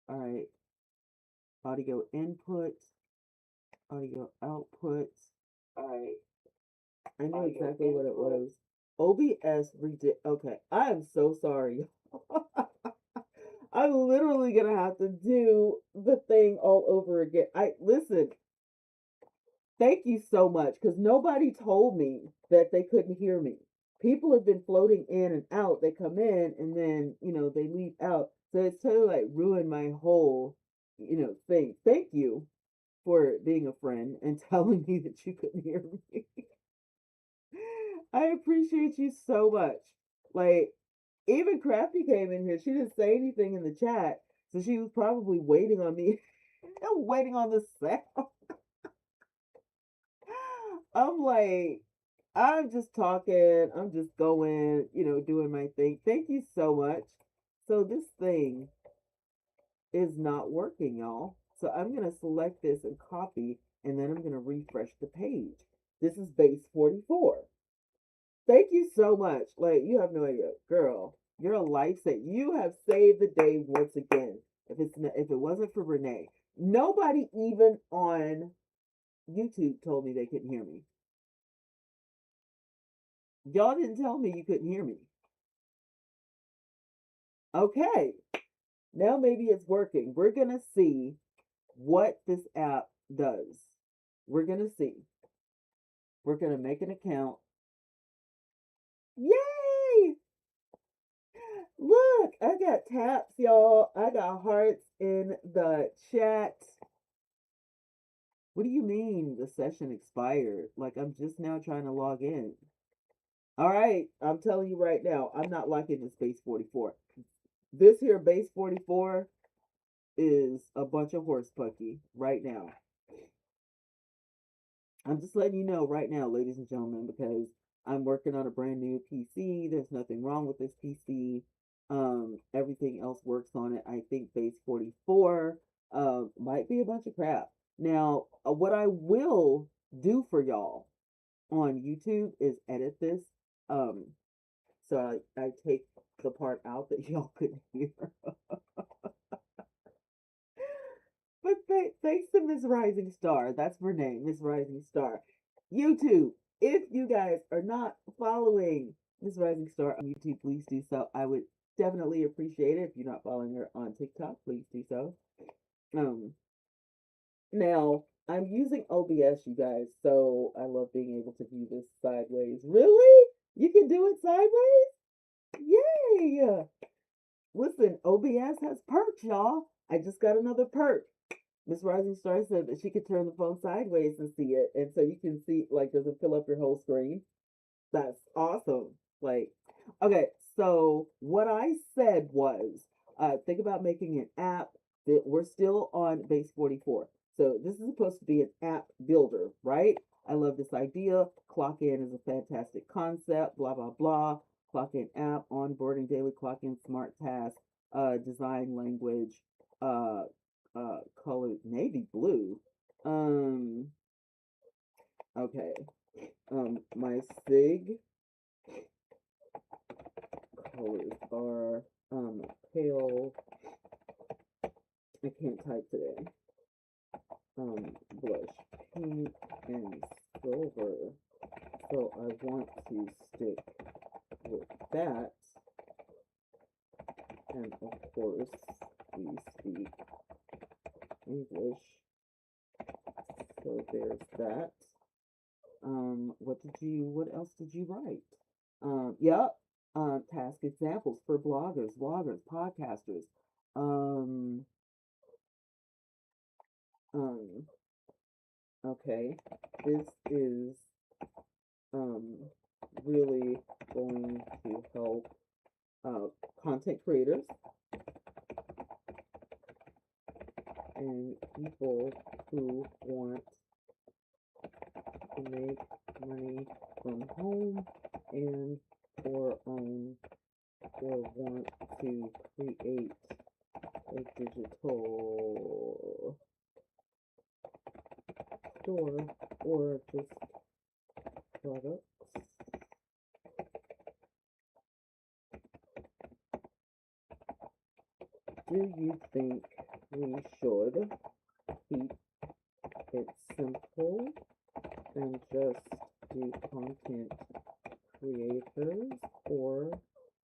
All right. Audio input, audio output. All right. I know exactly what it was. OBS redid. Okay. I am so sorry. I'm literally gonna have to do the thing all over again. I listen. Thank you so much because nobody told me that they couldn't hear me. People have been floating in and out. They come in and then, they leave out. So it's totally like ruined my whole, thing. Thank you for being a friend and telling me that you couldn't hear me. I appreciate you so much. Like, even Crafty came in here. She didn't say anything in the chat. So she was probably waiting on me, waiting on the sound. I'm like, I'm just talking, I'm just going, doing my thing. Thank you so much. So this thing is not working, y'all. So I'm going to select this and copy, and then I'm going to refresh the page. This is base 44. Thank you so much. Like, you have no idea. Girl, you're a lifesaver. You have saved the day once again. If it wasn't for Renee, nobody even on YouTube told me they couldn't hear me. Y'all didn't tell me you couldn't hear me. Okay, now maybe it's working. We're going to see what this app does. We're going to see. We're going to make an account. Yay! Look, I got taps, y'all. I got hearts in the chat. What do you mean the session expired? Like, I'm just now trying to log in. All right, I'm telling you right now, I'm not liking this base 44. This here base 44 is a bunch of horse pucky right now. I'm just letting you know right now, ladies and gentlemen, because I'm working on a brand new PC. There's nothing wrong with this PC. Everything else works on it. I think base 44 might be a bunch of crap. Now, what I will do for y'all on YouTube is edit this. Um, so I take the part out that y'all couldn't hear. But thanks to Miss Rising Star, that's her name, Miss Rising Star. YouTube, if you guys are not following Miss Rising Star on YouTube, please do so. I would definitely appreciate it. If you're not following her on TikTok, please do so. Um, Now I'm using OBS, you guys, so I love being able to view this sideways. Really? You can do it sideways? Yay! Listen, OBS has perks, y'all. I just got another perk. Miss Rising Star said that she could turn the phone sideways and see it. And so you can see, like, does it fill up your whole screen? That's awesome. Like, okay, so what I said was think about making an app that we're still on base 44. So this is supposed to be an app builder, right? I love this idea. Clock in is a fantastic concept, blah, blah, blah. Clock in app, onboarding daily clock in, smart task, design language, uh, color navy blue. Um, okay. My SIG colors are pale. I can't type today. Blush pink and silver. So I want to stick with that. And of course, we speak English. So there's that. What else did you write? Yep. Task examples for bloggers, vloggers, podcasters. Um, um, okay. This is um really going to help content creators and people who want to make money from home and or own or want to create a digital store or just products. Do you think we should keep it simple and just do content creators or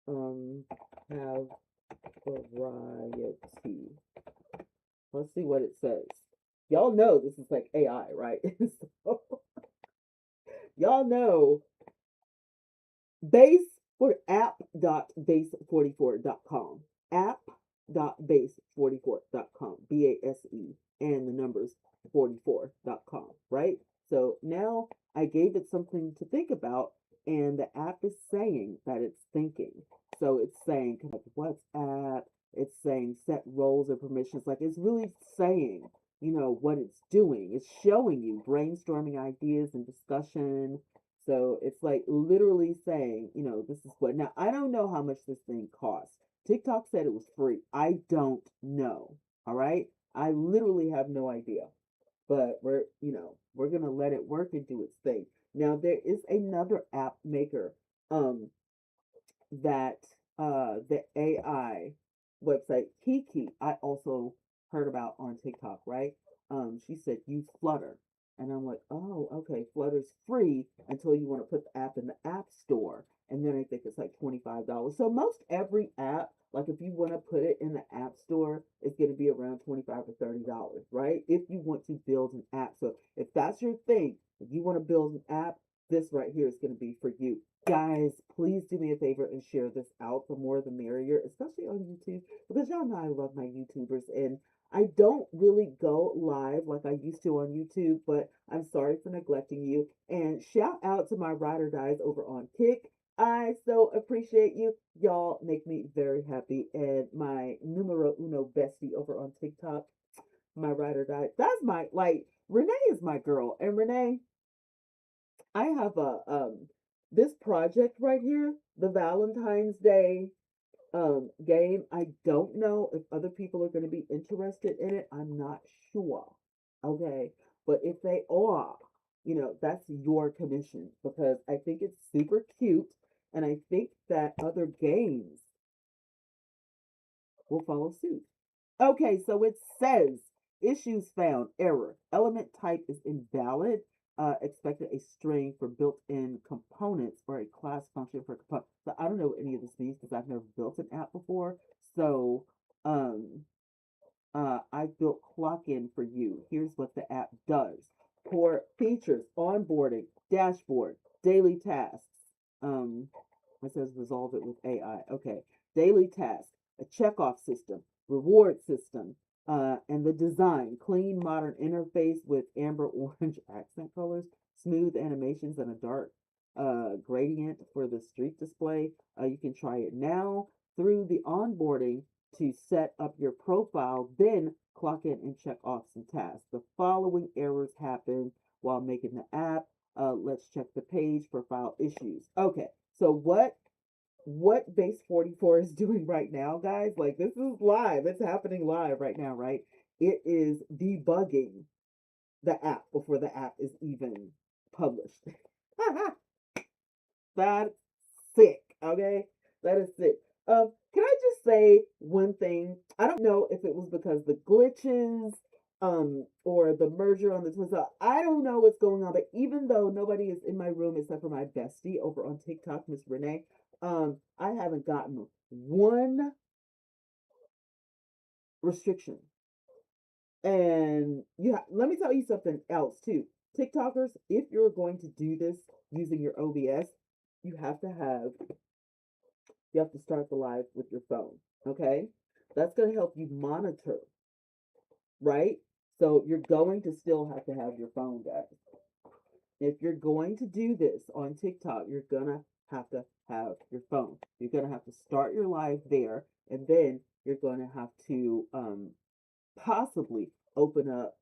um have variety. Let's see what it says. Y'all know this is like AI, right? So, y'all know base for app.base44.com. App.base44.com. BASE and the numbers 44.com, right? So now I gave it something to think about, and the app is saying that it's thinking. So it's saying connect WhatsApp, it's saying set roles and permissions. Like it's really saying, what it's doing. It's showing you brainstorming ideas and discussion. So it's like literally saying, this is what. Now, I don't know how much this thing costs. TikTok said it was free. I don't know. All right. I literally have no idea. But we're going to let it work and do its thing. Now, there is another app maker that the AI website Kiki I also heard about on TikTok, right? She said use Flutter. And I'm like, oh, okay, Flutter's free until you want to put the app in the app store. And then I think it's like $25. So most every app, like if you want to put it in the app store, it's going to be around 25 or $30, right? If you want to build an app. So if that's your thing, if you want to build an app, this right here is going to be for you. Guys, please do me a favor and share this out. The more the merrier, especially on YouTube, because y'all know I love my YouTubers and I don't really go live like I used to on YouTube, but I'm sorry for neglecting you. And shout out to my ride or dies over on Kick. I so appreciate you. Y'all make me very happy. And my numero uno bestie over on TikTok, my ride or die. That's my, like, Renee is my girl. And Renee, I have a this project right here, the Valentine's Day game. I don't know if other people are going to be interested in it. I'm not sure. Okay, but if they are, that's your commission because I think it's super cute, and I think that other games will follow suit. Okay, so it says issues found, error. Element type is invalid. Expected a string for built-in components or a class function for component. So I don't know what any of this means because I've never built an app before. So um, I built clock in for you. Here's what the app does. Core features, onboarding, dashboard, daily tasks. Um, it says resolve it with AI. Okay. Daily tasks, a checkoff system, reward system, and the design, clean modern interface with amber orange accent colors, smooth animations, and a dark gradient for the street display. You can try it now through the onboarding to set up your profile, then clock in and check off some tasks. The following errors happen while making the app. Let's check the page for file issues. Okay, so what base 44 is doing right now, guys, like this is live, it's happening live right now, right? It is debugging the app before the app is even published. That's sick. Okay, that is sick. Can I just say one thing? I don't know if it was because the glitches, or the merger on the Twin Side. I don't know what's going on, but even though nobody is in my room except for my bestie over on TikTok, Miss Renee, I haven't gotten one restriction. And let me tell you something else too. TikTokers, if you're going to do this using your OBS, you have to have you have to start the live with your phone. Okay? That's going to help you monitor, right? So you're going to still have to have your phone, guys. If you're going to do this on TikTok, you're going to have your phone. You're going to have to start your live there, and then you're going to have to possibly open up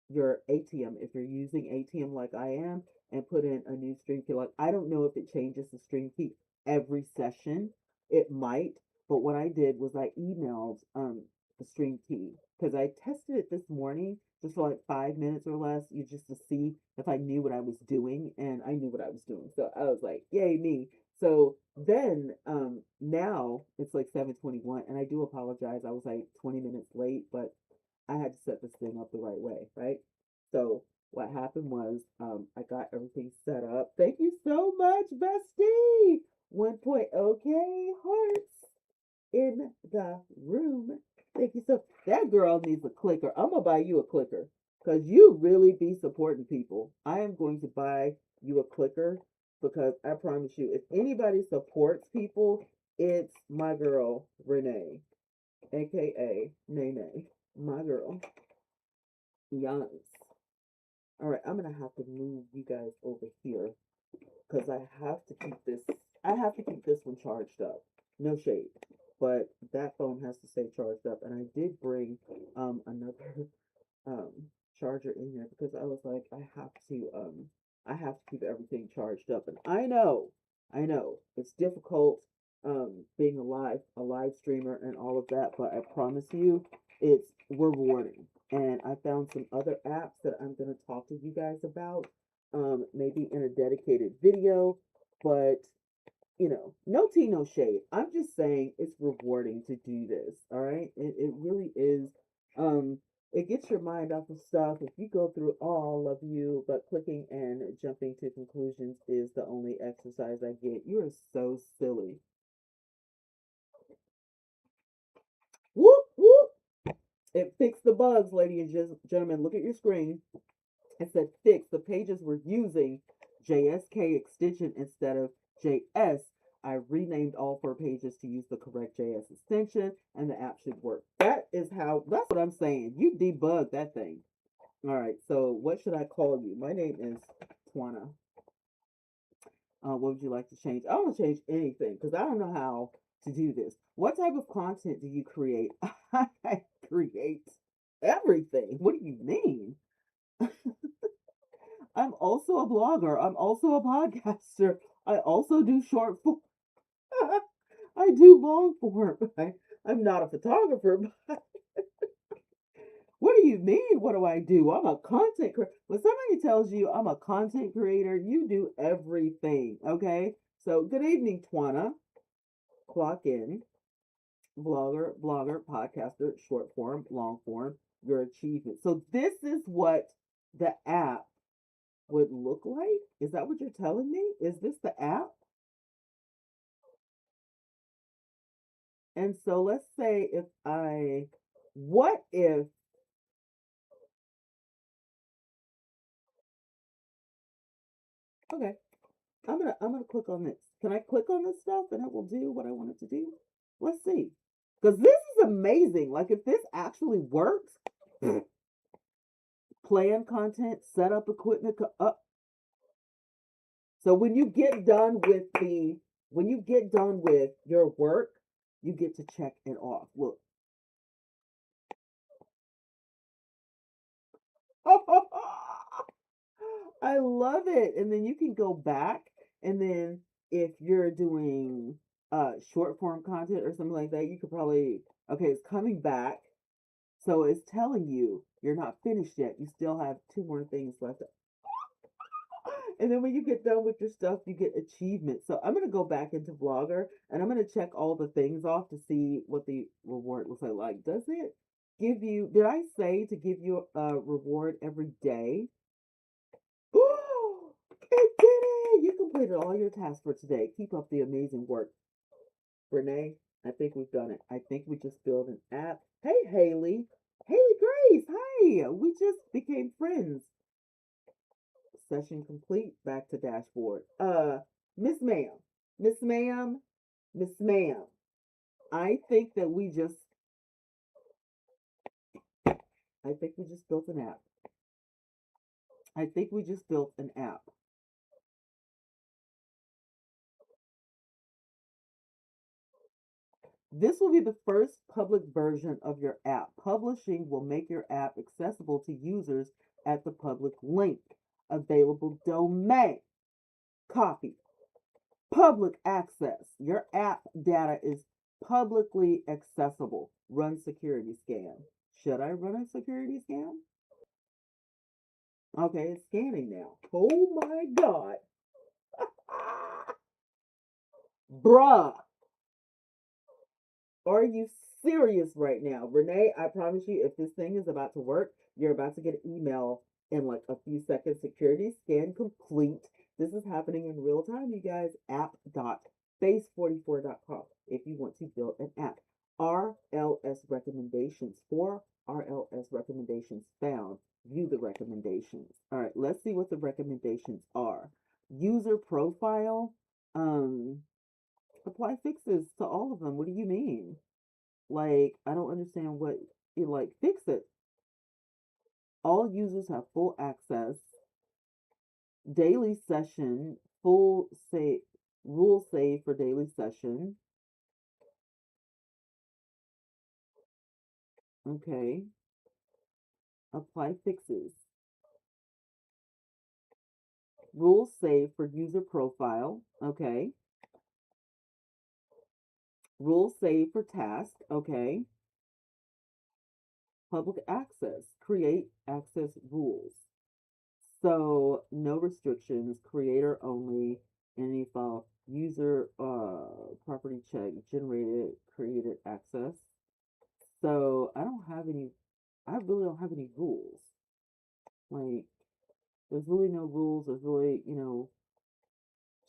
your ATM if you're using ATM like I am and put in a new stream key. Like I don't know if it changes the stream key every session. It might, but what I did was I emailed the stream key because I tested it this morning just for like 5 minutes or less, just to see if I knew what I was doing, and I knew what I was doing. So I was like, yay me. So then now it's like 7:21, and I do apologize. I was like 20 minutes late, but I had to set this thing up the right way, right? So what happened was I got everything set up. Thank you so much, bestie. 1 point. Okay, hearts in the room. Thank you so. That girl needs a clicker. I'm gonna buy you a clicker because you really be supporting people. I am going to buy you a clicker because I promise you, if anybody supports people, it's my girl Renee, aka Nene, my girl. Yes. All right, I'm gonna have to move you guys over here because I have to keep this. I have to keep this one charged up. No shade, but that phone has to stay charged up. And I did bring another um charger in here because I was like, I have to keep everything charged up. And I know it's difficult being a live streamer and all of that, but I promise you it's rewarding. And I found some other apps that I'm gonna talk to you guys about, maybe in a dedicated video, but no tea, no shade. I'm just saying it's rewarding to do this. All right. It really is. It gets your mind off of stuff. If you go through all of you, but clicking and jumping to conclusions is the only exercise I get. You are so silly. Whoop, whoop. It fixed the bugs, ladies and gentlemen. Look at your screen. It said fix. The pages were using JSK extension instead of JS. I renamed all 4 pages to use the correct JS extension, and the app should work. That's what I'm saying. You debug that thing. All right, so what should I call you? My name is Twana. What would you like to change? I don't want to change anything because I don't know how to do this. What type of content do you create? I create everything. What do you mean? I'm also a blogger. I'm also a podcaster. I also do short form. I do long form. I'm not a photographer, but what do you mean? What do I do? I'm a content creator. When somebody tells you I'm a content creator, you do everything. Okay. So good evening, Twana. Clock in. Blogger, podcaster, short form, long form, your achievement. So this is what the app would look like? Is that what you're telling me? Is this the app? And so let's say what if, okay, I'm gonna click on this. Can I click on this stuff and it will do what I want it to do? Let's see. Because this is amazing. Like if this actually works, plan content, set up equipment, so when you get done with your work, you get to check it off. Look. I love it. And then you can go back and then if you're doing short form content or something like that, you could probably okay, it's coming back. So it's telling you you're not finished yet. You still have 2 more things left. And then when you get done with your stuff, you get achievements. So I'm gonna go back into Vlogger and I'm gonna check all the things off to see what the reward looks like. Like, does it give you? Did I say to give you a reward every day? Oh, it did it! You completed all your tasks for today. Keep up the amazing work, Renee. I think we've done it. I think we just built an app. Hey, Haley. Haley Grace. Hi. We just became friends. Session complete. Back to dashboard. Miss Ma'am. Miss Ma'am. Miss Ma'am. I think that we just I think we just built an app. I think we just built an app. This will be the first public version of your app. Publishing will make your app accessible to users at the public link. Available domain. Copy. Public access. Your app data is publicly accessible. Run security scan. Should I run a security scan? Okay, it's scanning now. Oh my God. Bruh, are you serious right now? Renee, I promise you, if this thing is about to work, you're about to get an email in like a few seconds. Security scan complete. This is happening in real time, you guys. App.base44.com if you want to build an app. RLS recommendations for RLS recommendations found. View the recommendations. All right, let's see what the recommendations are. User profile. Um, Apply fixes to all of them. What do you mean? Like, I don't understand what you like. Fix it. All users have full access. Daily session, full save, rule save for daily session. Okay. Apply fixes. Rule save for user profile. Okay. Rule save for task. Okay. Public access. Create access rules. So no restrictions, creator only, any file, user property check, generated, created access. So I really don't have any rules. Like there's really no rules. There's really,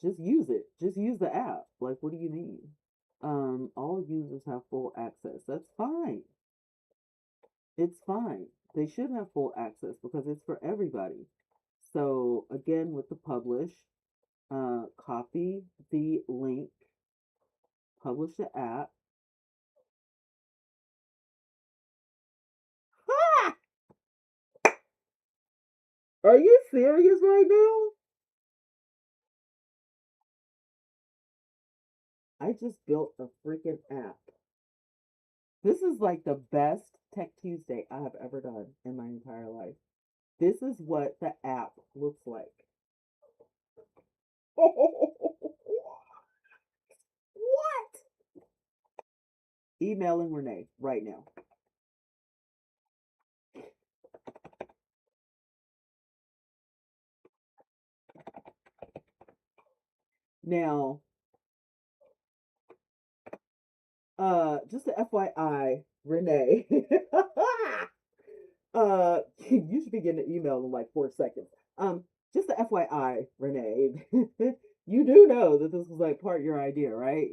just use it. Just use the app. Like what do you mean? All users have full access. That's fine. It's fine. They should have full access because it's for everybody. So again, with the publish, copy the link, publish the app. Ah! Are you serious right now? I just built a freaking app. This is like the best Tech Tuesday I have ever done in my entire life. This is what the app looks like. What? Emailing Renee right now. Now, just a FYI, Renee. You should be getting an email in like 4 seconds. Just a FYI, Renee, you do know that this was like part of your idea, right?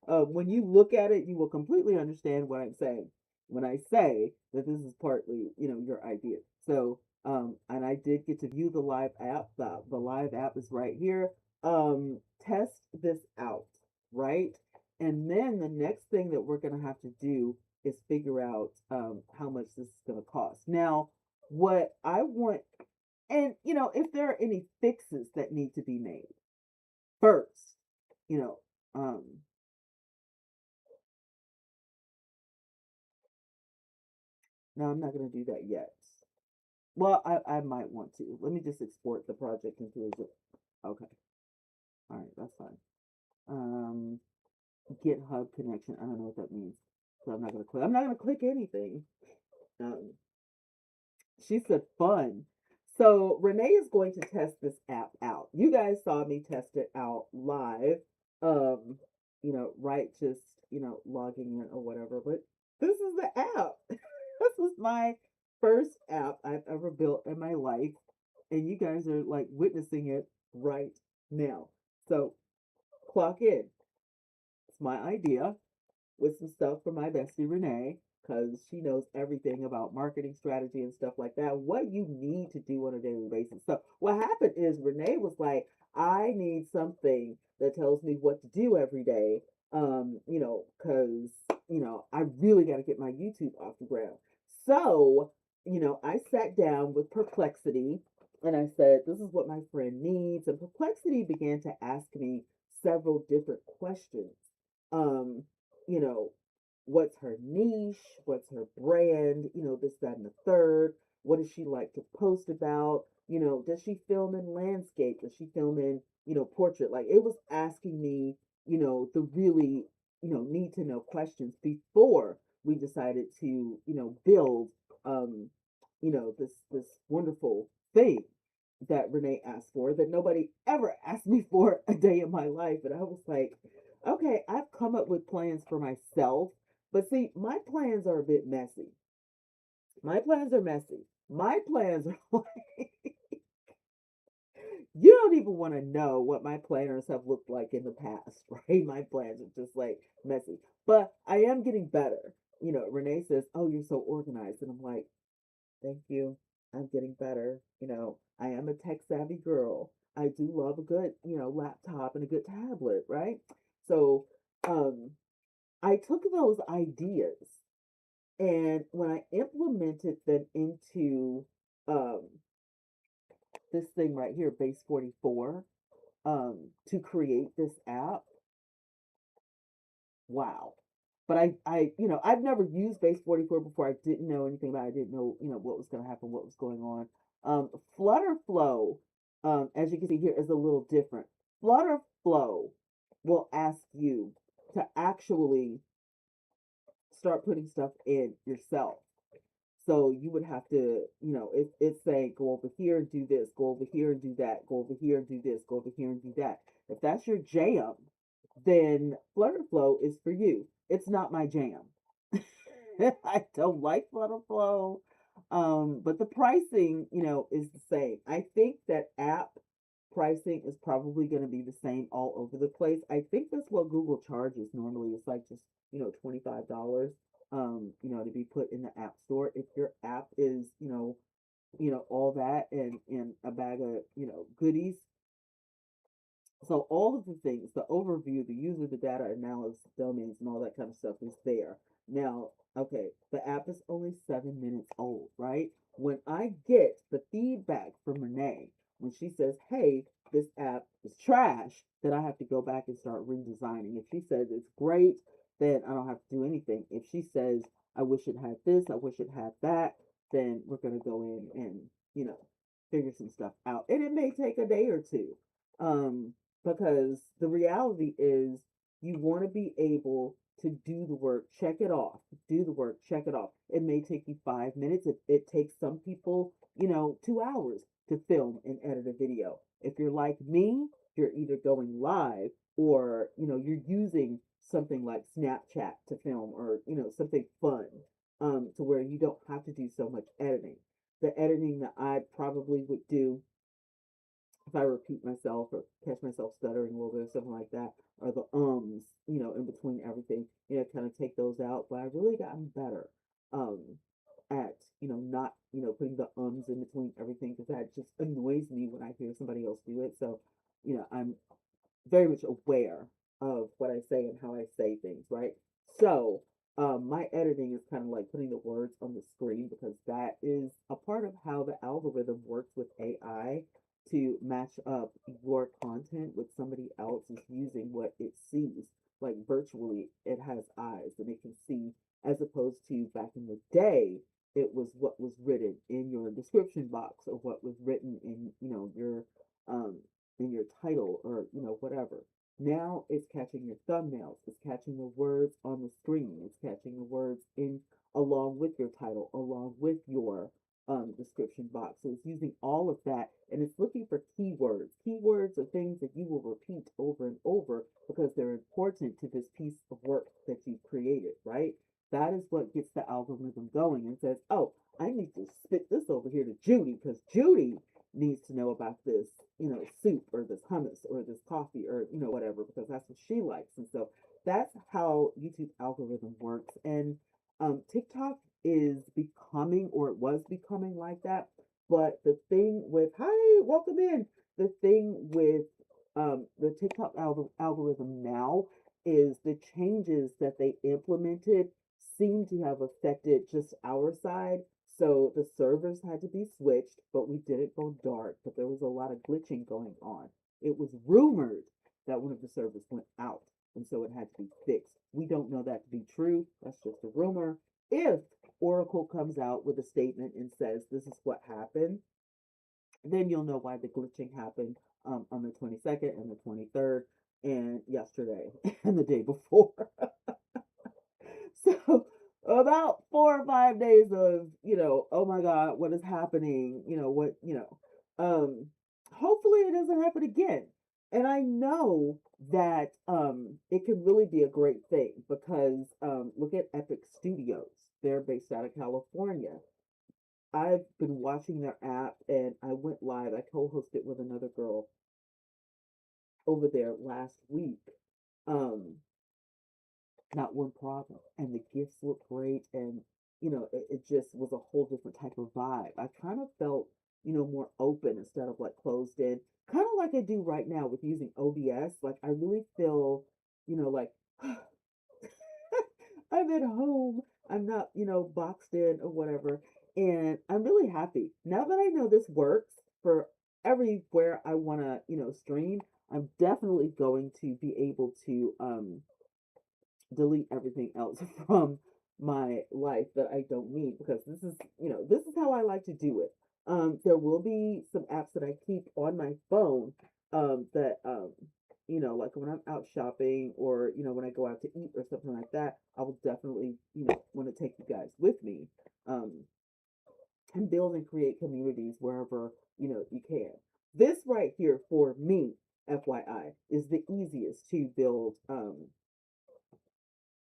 When you look at it, you will completely understand what I'm saying when I say that this is partly, your idea. So, and I did get to view the live app. The live app is right here. Test this out, right? And then the next thing that we're gonna have to do is figure out how much this is going to cost. Now, what I want, and if there are any fixes that need to be made first, you know, um, no, I'm not going to do that yet. Well, I might want to. Let me just export the project into a zip. Okay, all right, that's fine. Um, GitHub connection. I don't know what that means, so I'm not going to click. I'm not going to click anything. Um, She said fun. So Renee is going to test this app out. You guys saw me test it out live. Um, right, just, logging in or whatever. But this is the app. This was my first app I've ever built in my life. And you guys are like witnessing it right now. So clock in. It's my idea with some stuff from my bestie Renee because she knows everything about marketing strategy and stuff like that. What you need to do on a daily basis. So what happened is Renee was like, I need something that tells me what to do every day. Because I really got to get my YouTube off the ground. So, I sat down with Perplexity and I said, this is what my friend needs. And Perplexity began to ask me several different questions. Um, you know, what's her niche, what's her brand, this, that, and the third. What does she like to post about? Does she film in landscape? Does she film in, portrait? Like it was asking me, the really, need to know questions before we decided to, build, this wonderful thing. that Renee asked for that nobody ever asked me for a day in my life. And I was like, okay, I've come up with plans for myself. But see, my plans are a bit messy. My plans are messy. My plans are like, you don't even want to know what my planners have looked like in the past, right? My plans are just like messy. But I am getting better. Renee says, "Oh, you're so organized." And I'm like, "Thank you. I'm getting better. I am a tech savvy girl. I do love a good, laptop and a good tablet, right?" So, um, I took those ideas and when I implemented them into um, this thing right here, Base 44, to create this app, wow. But I've never used Base 44 before. I didn't know anything about it. I didn't know, what was going to happen, what was going on. Flutterflow, as you can see here, is a little different. Flutterflow will ask you to actually start putting stuff in yourself. So you would have to, it's saying go over here and do this, go over here and do that, go over here and do this, go over here and do that. If that's your jam, then Flutterflow is for you. It's not my jam. I don't like Flutterflow. But the pricing, is the same. I think that app pricing is probably going to be the same all over the place. I think that's what Google charges normally. It's like just, $25, to be put in the app store. If your app is, all that and a bag of, goodies, so all of the things, the overview, the user, the data analysis, domains, and all that kind of stuff is there. Now, okay, the app is only 7 minutes old, right? When I get the feedback from Renee, when she says, "Hey, this app is trash," then I have to go back and start redesigning. If she says it's great, then I don't have to do anything. If she says, "I wish it had this, I wish it had that," then we're going to go in and, figure some stuff out. And it may take a day or two. Um, because the reality is you want to be able to do the work, check it off, do the work, check it off. It may take you 5 minutes. It takes some people, 2 hours to film and edit a video. If you're like me, you're either going live or, you're using something like Snapchat to film or, something fun to where you don't have to do so much editing. The editing that I probably would do if I repeat myself or catch myself stuttering a little bit or something like that, or the in between everything, kind of take those out. But I've really gotten better um, at, not, putting the ums in between everything because that just annoys me when I hear somebody else do it. So, I'm very much aware of what I say and how I say things, right? So, my editing is kind of like putting the words on the screen because that is a part of how the algorithm works with AI to match up your content with somebody else is using what it sees. Like virtually, it has eyes and it can see, as opposed to back in the day, it was what was written in your description box or what was written in, um, in your title or whatever. Now it's catching your thumbnails, it's catching the words on the screen, it's catching the words in along with your title, along with your description box. So it's using all of that and it's looking for keywords. Keywords are things that you will repeat over and over because they're important to this piece of work that you've created, right? That is what gets the algorithm going and says, "Oh, I need to spit this over here to Judy because Judy needs to know about this, soup or this hummus or this coffee or, whatever, because that's what she likes." And so that's how YouTube algorithm works. And TikTok is becoming, or it was becoming like that. But the thing with, hi, welcome in. The thing with the TikTok algorithm now is the changes that they implemented seem to have affected just our side. So the servers had to be switched, but we didn't go dark, but there was a lot of glitching going on. It was rumored that one of the servers went out, and so it had to be fixed. We don't know that to be true. That's just a rumor. If Oracle comes out with a statement and says this is what happened, then you'll know why the glitching happened on the 22nd and the 23rd and yesterday and the day before. So about 4 or 5 days of, oh my God, what is happening? What. Um, hopefully it doesn't happen again. And I know that it can really be a great thing because look at Epic Studios. They're based out of California. I've been watching their app and I went live. I co-hosted with another girl over there last week. Um, not one problem. And the gifts look great. And, it just was a whole different type of vibe. I kind of felt, more open instead of like closed in, kind of like I do right now with using OBS. Like, I really feel, like I'm at home. I'm not, boxed in or whatever. And I'm really happy. Now that I know this works for everywhere I want to, stream, I'm definitely going to be able to delete everything else from my life that I don't need because this is how I like to do it. There will be some apps that I keep on my phone that like when I'm out shopping or when I go out to eat or something like that, I will definitely want to take you guys with me um, and build and create communities wherever you can. This right here for me, FYI, is the easiest to build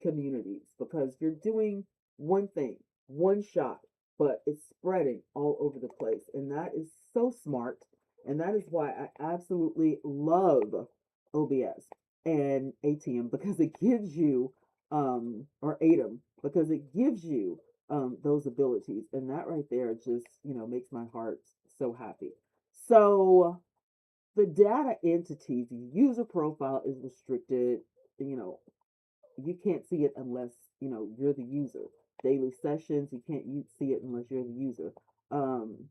communities because you're doing one thing, one shot, but it's spreading all over the place. And that is so smart. And that is why I absolutely love OBS and ATM because it gives you, or ATEM, because it gives you those abilities. And that right there just, makes my heart so happy. So the data entities, the user profile is restricted, you know, you can't see it unless you're the user. Daily sessions, you can't see it unless you're the user. Um,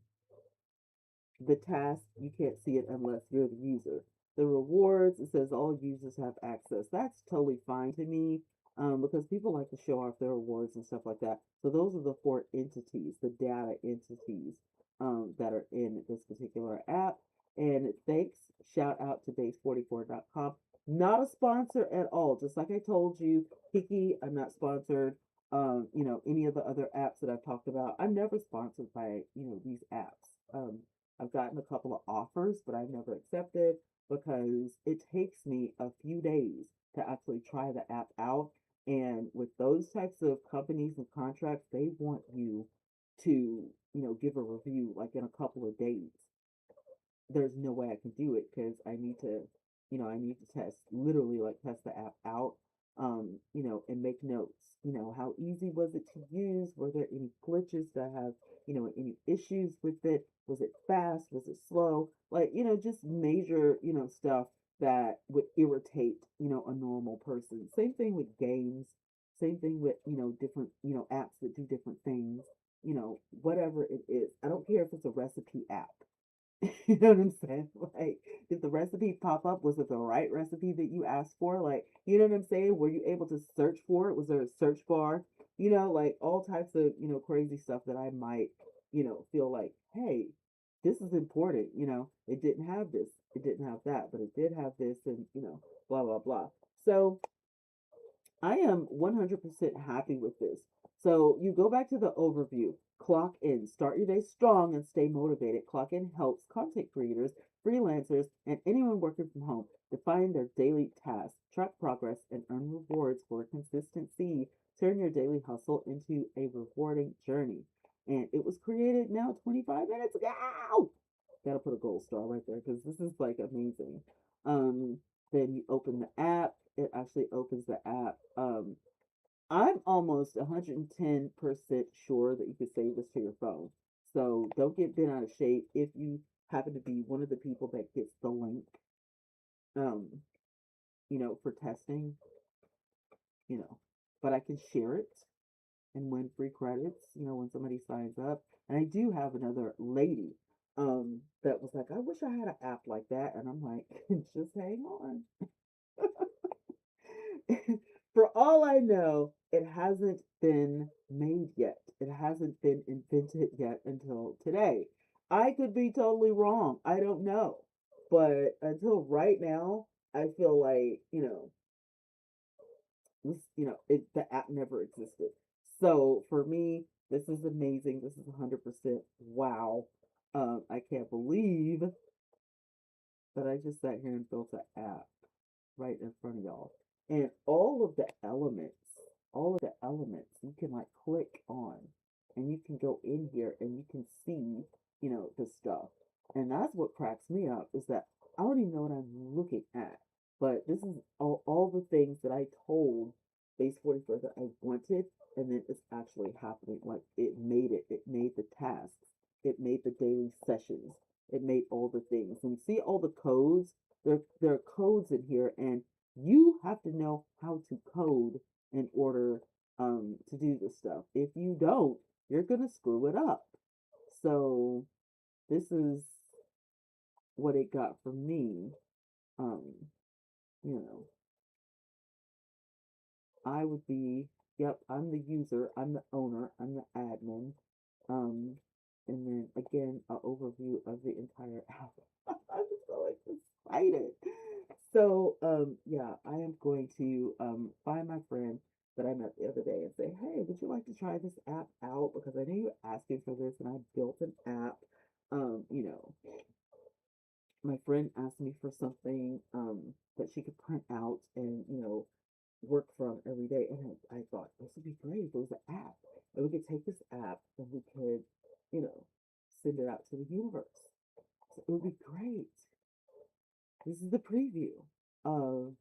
the task, you can't see it unless you're the user. The rewards, it says all users have access. That's totally fine to me because people like to show off their rewards and stuff like that. So those are the four entities, the data entities that are in this particular app. And thanks, shout out to base44.com. Not a sponsor at all. Just like I told you, Kiki, I'm not sponsored. Any of the other apps that I've talked about, I'm never sponsored by, these apps. I've gotten a couple of offers, but I've never accepted because it takes me a few days to actually try the app out. And with those types of companies and contracts, they want you to, give a review like in a couple of days. There's no way I can do it because I need to test, literally like test the app out, and make notes. How easy was it to use? Were there any glitches that have, any issues with it? Was it fast? Was it slow? Like, just major, stuff that would irritate, a normal person. Same thing with games. Same thing with, different, apps that do different things, whatever it is. I don't care if it's a recipe app. You know what I'm saying? Like, did the recipe pop up? Was it the right recipe that you asked for? Like, you know what I'm saying? Were you able to search for it? Was there a search bar? Like all types of, crazy stuff that I might, feel like, hey, this is important. It didn't have this, it didn't have that, but it did have this, and, blah, blah, blah. So, I am 100% happy with this. So you go back to the overview, clock in, start your day strong and stay motivated. Clock in helps content creators, freelancers, and anyone working from home define their daily tasks, track progress, and earn rewards for consistency. Turn your daily hustle into a rewarding journey. And it was created now 25 minutes ago. Gotta put a gold star right there because this is like amazing. Um, then you open the app. It actually opens the app. I'm almost 110% sure that you could save this to your phone. So don't get bent out of shape if you happen to be one of the people that gets the link, um, for testing, you know. But I can share it and win free credits, when somebody signs up. And I do have another lady that was like, I wish I had an app like that. And I'm like, just hang on. For all I know, it hasn't been made yet. It hasn't been invented yet until today. I could be totally wrong. I don't know. But until right now, I feel like, the app never existed. So for me, this is amazing. This is 100% wow. I can't believe that I just sat here and built an app right in front of y'all. And all of the elements you can like click on and you can go in here and you can see, the stuff. And that's what cracks me up is that I don't even know what I'm looking at. But this is all the things that I told Base 44 that I wanted, and then it's actually happening. Like it made the tasks, it made the daily sessions, it made all the things. And see all the codes, there are codes in here, and you have to know how to code in order to do this stuff. If you don't, you're gonna screw it up. So this is what it got from me. Um, you know, I would be, yep, I'm the user, I'm the owner, I'm the admin. Um, and then again, an overview of the entire app. I'm so excited. So, yeah, I am going to find my friend that I met the other day and say, hey, would you like to try this app out? Because I know you're asking for this, and I built an app. You know, my friend asked me for something that she could print out and work from every day, and I thought this would be great if it was an app, and we could take this app and we could you know send it out to the universe. So it would be great. This is the preview of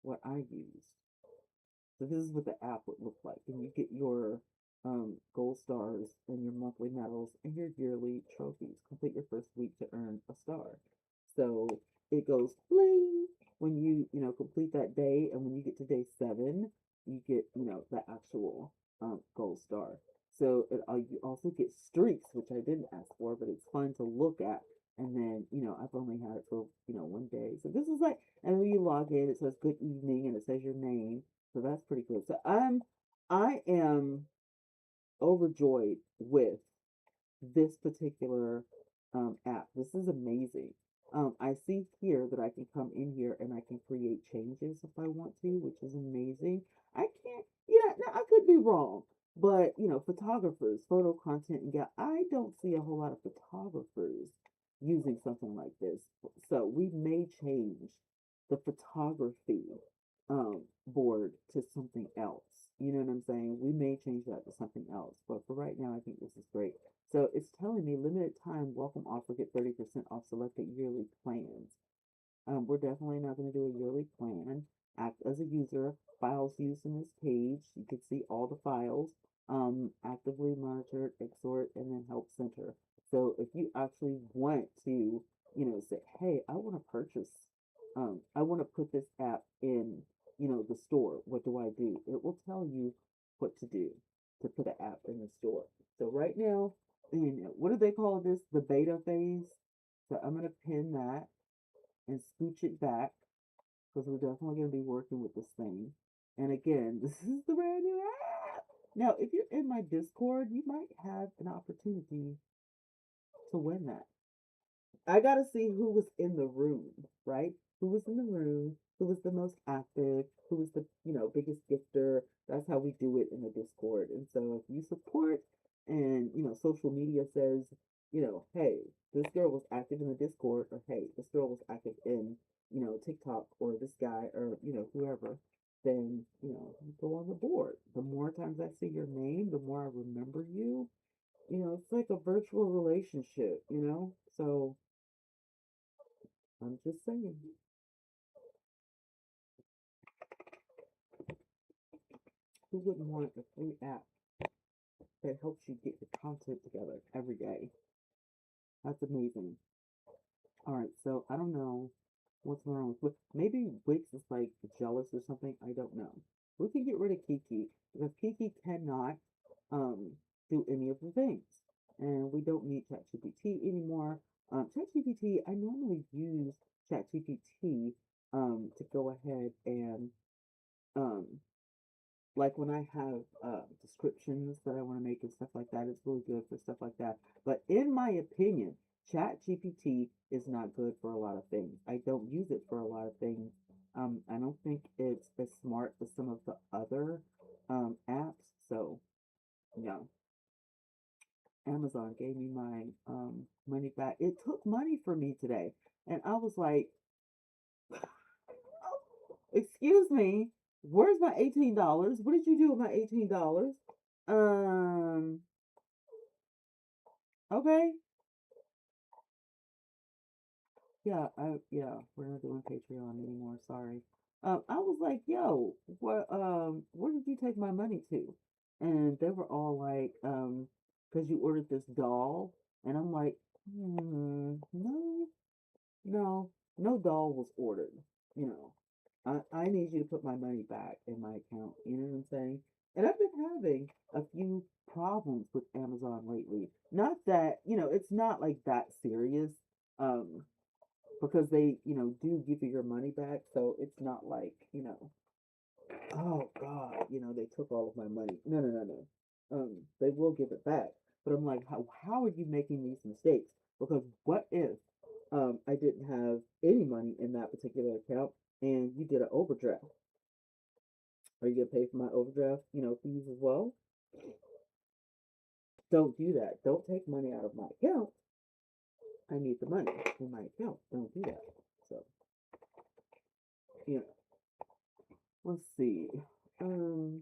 what I used. So this is what the app would look like, and you get your gold stars and your monthly medals and your yearly trophies. Complete your first week to earn a star. So it goes bling when you complete that day, and when you get to day 7, you get the actual gold star. So you also get streaks, which I didn't ask for, but it's fun to look at. And then I've only had it for one day. So this is like, and when you log in, it says good evening and it says your name. So that's pretty cool. So I am overjoyed with this particular app. This is amazing. I see here that I can come in here and I can create changes if I want to, which is amazing. I can't, now I could be wrong, but photographers, photo content, and yeah, I don't see a whole lot of photographers using something like this. So we may change the photography board to something else. You know what I'm saying? We may change that to something else, but for right now, I think this is great. So it's telling me limited time welcome offer, get 30% off selected yearly plans. We're definitely not going to do a yearly plan. Act as a user. Files used in this page. You can see all the files. Actively monitored, exhort, and then help center. So if you actually want to, say, hey, I want to purchase, I want to put this app in, the store. What do I do? It will tell you what to do to put an app in the store. So right now, what do they call this? The beta phase. So I'm going to pin that and scooch it back because we're definitely going to be working with this thing. And again, this is the brand new app. Now, if you're in my Discord, you might have an opportunity to win that. I got to see who was in the room, right? Who was in the room? Who was the most active? Who was the, biggest gifter? That's how we do it in the Discord. And so if you support and, social media says, hey, this girl was active in the Discord, or hey, this girl was active in, TikTok, or this guy, or, whoever, then, you go on the board. The more times I see your name, the more I remember you. It's like a virtual relationship. So I'm just saying, who wouldn't want a free app that helps you get your content together every day? That's amazing. All right, so I don't know what's going on with maybe Wix is like jealous or something. I don't know. We can get rid of Kiki because Kiki cannot do any of the things, and we don't need ChatGPT anymore. ChatGPT, I normally use ChatGPT to go ahead and um like when I have descriptions that I want to make and stuff like that, it's really good for stuff like that. But in my opinion, Chat GPT is not good for a lot of things. I don't use it for a lot of things. I don't think it's as smart as some of the other apps. So, no. Amazon gave me my money back. It took money from me today. And I was like, excuse me, where's my $18? What did you do with my $18? Um, okay. Yeah, we're not doing Patreon anymore. Sorry. I was like, yo, where did you take my money to? And they were all like, because you ordered this doll, and I'm like, no, no, no doll was ordered. You know, I need you to put my money back in my account. You know what I'm saying? And I've been having a few problems with Amazon lately. Not that, it's not like that serious. Um, because they, do give you your money back. So it's not like, oh God, they took all of my money. No, no, no, no. They will give it back. But I'm like, how are you making these mistakes? Because what if I didn't have any money in that particular account and you did an overdraft? Are you gonna pay for my overdraft, fees as well? Don't do that. Don't take money out of my account. I need the money in my account. Don't do that. So, you know, let's see. Um,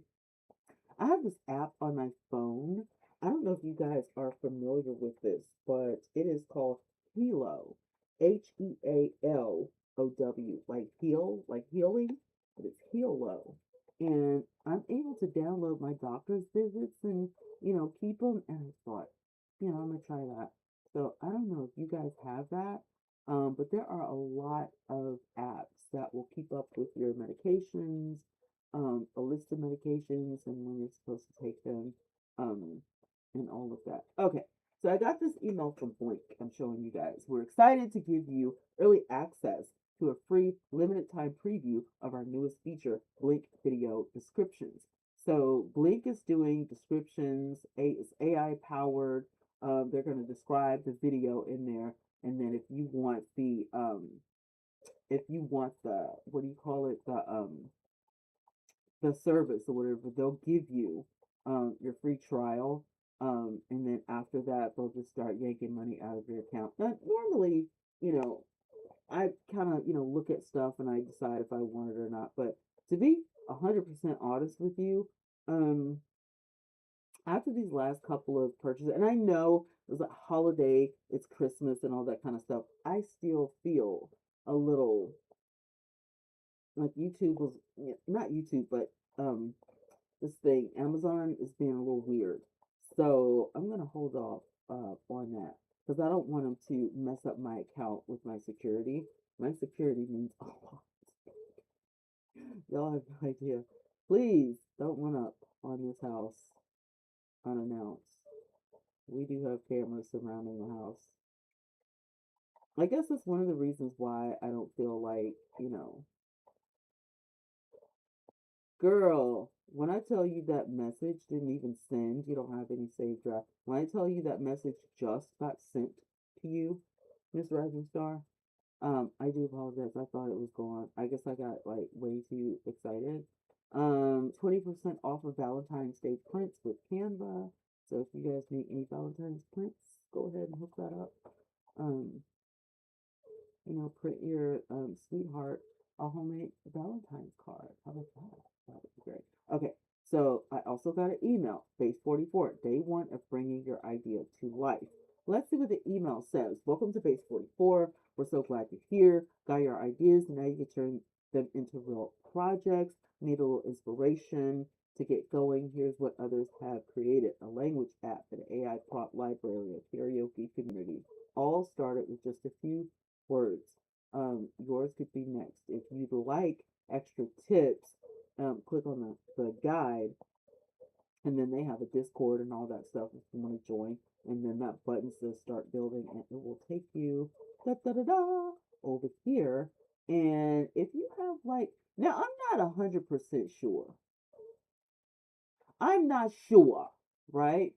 I have this app on my phone. I don't know if you guys are familiar with this, but it is called Helo. Healow, like heal, like healing, but it's Helo. And I'm able to download my doctor's visits and, keep them. And I thought, I'm going to try that. So I don't know if you guys have that, but there are a lot of apps that will keep up with your medications, a list of medications and when you're supposed to take them, um, and all of that. Okay, so I got this email from Blink. I'm showing you guys. We're excited to give you early access to a free limited time preview of our newest feature, Blink Video Descriptions. So Blink is doing descriptions. It's AI powered. They're going to describe the video in there, and then if you want the what do you call it, the service or whatever, they'll give you your free trial. And then after that, they'll just start yanking money out of your account. Now, normally, you know, I kind of, look at stuff and I decide if I want it or not. But to be 100% honest with you, um, after these last couple of purchases, and I know it was a holiday, it's Christmas and all that kind of stuff, I still feel a little like YouTube was, not YouTube, but this thing, Amazon is being a little weird. So I'm gonna hold off on that because I don't want them to mess up my account with my security. My security means a lot. Y'all have no idea. Please don't run up on this house unannounced. We do have cameras surrounding the house. I guess that's one of the reasons why I don't feel like, girl, when I tell you that message didn't even send, you don't have any saved draft. When I tell you that message just got sent to you, Miss Rising Star, I do apologize. I thought it was gone. I guess I got like way too excited. 20% off of Valentine's Day prints with Canva. So if you guys need any Valentine's prints, go ahead and hook that up. Um, print your sweetheart a homemade Valentine's card. How about that? That would be great. Okay, so I also got an email, Base 44, day one of bringing your idea to life. Let's see what the email says. Welcome to Base 44. We're so glad you're here. Got your ideas. Now you can turn them into real projects. Need a little inspiration to get going. Here's what others have created: a language app, an AI prompt library, a karaoke community. All started with just a few words. Yours could be next. If you'd like extra tips, click on the guide, and then they have a Discord and all that stuff if you want to join. And then that button says start building, and it will take you da da da da over here. And if you have like, now I'm not 100% sure. I'm not sure, right?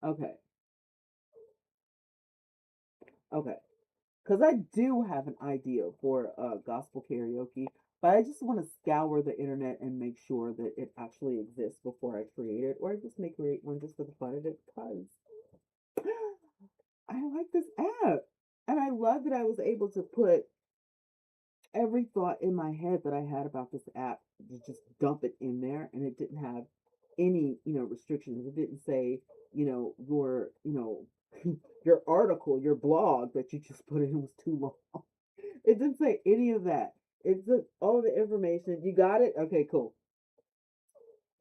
Okay, okay. because I do have an idea for gospel karaoke, but I just want to scour the internet and make sure that it actually exists before I create it, or I just may create one just for the fun of it because I like this app. And I love that I was able to put every thought in my head that I had about this app, just dump it in there, and it didn't have any, restrictions. It didn't say, your article, your blog that you just put in was too long. It didn't say any of that. It took all the information. You got it? Okay, cool.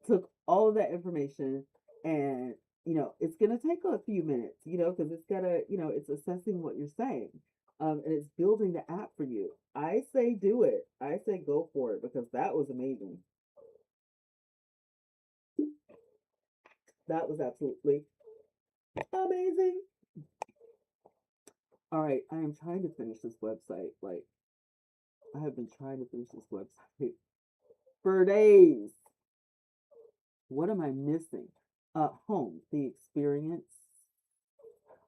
Took all of that information, and it's going to take a few minutes, because it's got to, it's assessing what you're saying, and it's building the app for you. I say do it. I say go for it, because that was amazing. That was absolutely amazing. All right, I am trying to finish this website. Like, I have been trying to finish this website for days. What am I missing? Home, the experience.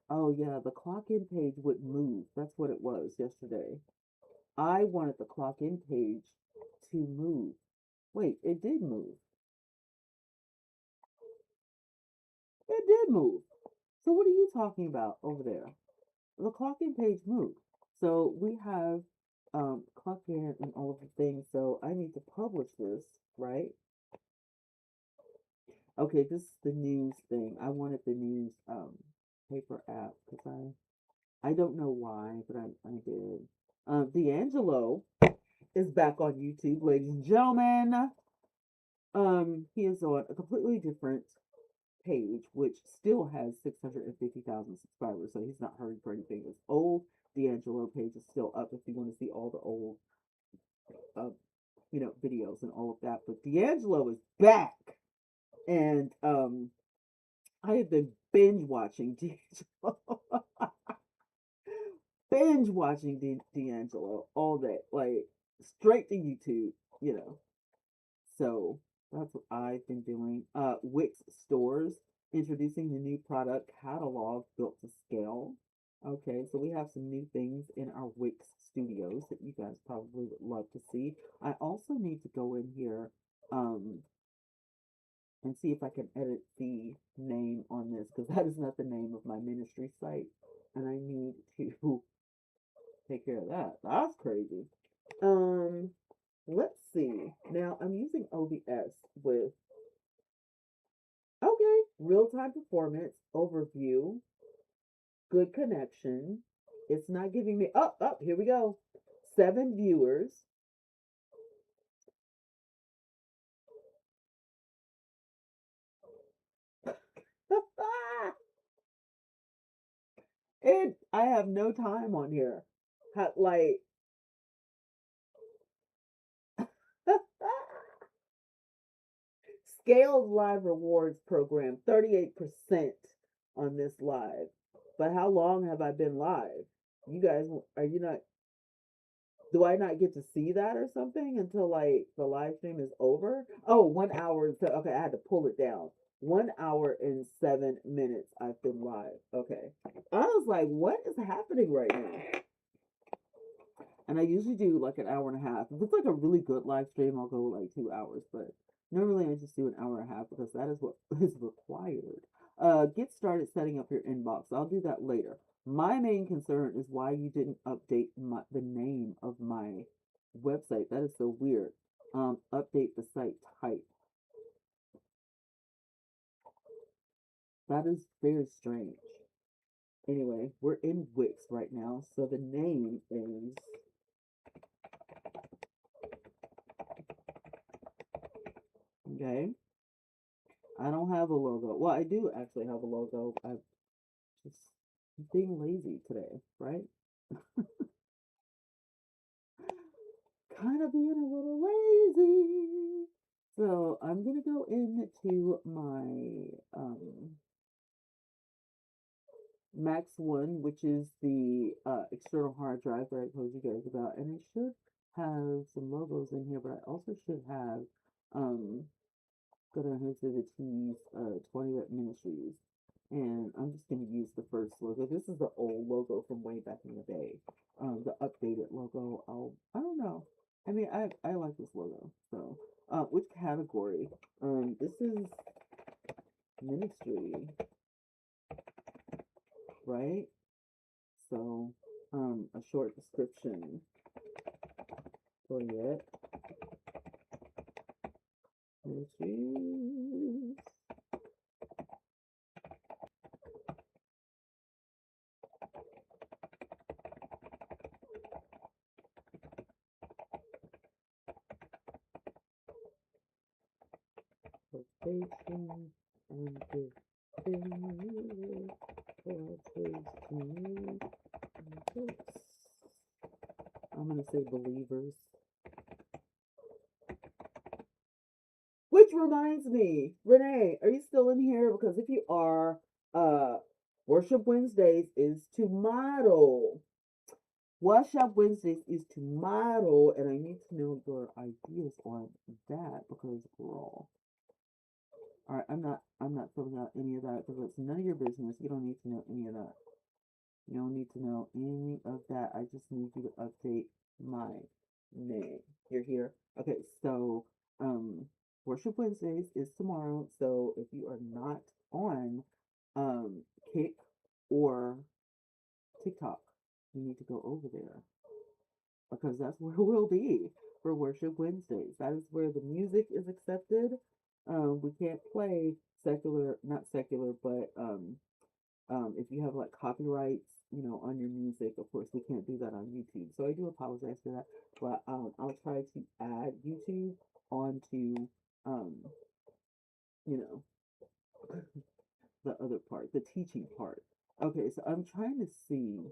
Oh yeah, the clock in page would move. That's what it was yesterday. I wanted the clock in page to move. Wait, it did move. It did move. So what are you talking about over there? The clock in page moved. So we have clock in and all of the things. So I need to publish this, right? Okay, this is the news thing. I wanted the news paper app because I don't know why, but I did. D'Angelo is back on YouTube, ladies and gentlemen. He is on a completely different page, which still has 650,000 subscribers, so he's not hurrying for anything. His old D'Angelo page is still up if you want to see all the old, uh, videos and all of that. But D'Angelo is back, and I have been binge watching D'Angelo, binge watching D'Angelo all day, like straight to YouTube, you know. So that's what I've been doing. Wix stores introducing the new product catalog built to scale. Okay, so we have some new things in our Wix studios that you guys probably would love to see. I also need to go in here um, and see if I can edit the name on this because that is not the name of my ministry site, and I need to take care of that. That's crazy. Um, let's see. Now I'm using OBS with real time performance overview, good connection. It's not giving me up. Here we go. 7 viewers. And I have no time on here. Like scaled live rewards program, 38% on this live. But how long have I been live? You guys, are you not, do I not get to see that or something until like the live stream is over? Oh, 1 hour. So, okay, I had to pull it down. 1 hour and 7 minutes I've been live. Okay. I was like, what is happening right now? And I usually do like an hour and a half. If it's like a really good live stream, I'll go like 2 hours. But normally I just do an hour and a half because that is what is required. Get started setting up your inbox. I'll do that later. My main concern is why you didn't update the name of my website. That is so weird. Update the site type. That is very strange. Anyway, we're in Wix right now, so the name is okay. I don't have a logo. Well, I do actually have a logo. I'm just being lazy today, right? Kind of being a little lazy. So I'm gonna go into my Max One, which is the external hard drive that I told you guys about, and it should have some logos in here, but I also should have go down here to the T's 20 Rep Ministries. And I'm just going to use the first logo. This is the old logo from way back in the day. The updated logo, I don't know. I mean, I like this logo. So, which category? This is ministry, right? So, a short description for it. Ministries. Salvation and definitive salvation. I'm gonna say believers. Which reminds me, Renee, are you still in here? Because if you are, uh, Worship Wednesdays is tomorrow. Worship Wednesdays is tomorrow, and I need to know your ideas on that because, girl. All right, I'm not filling out any of that because it's none of your business. You don't need to know any of that. You don't need to know any of that. I just need you to update my name. You're here. Okay, so Worship Wednesdays is tomorrow. So if you are not on Kick or TikTok, you need to go over there because that's where we'll be for Worship Wednesdays. That is where the music is accepted. We can't play secular, not secular, but if you have like copyrights, on your music, of course, we can't do that on YouTube. So I do apologize for that, but I'll try to add YouTube onto, um, you know, the other part, the teaching part. Okay, so I'm trying to see,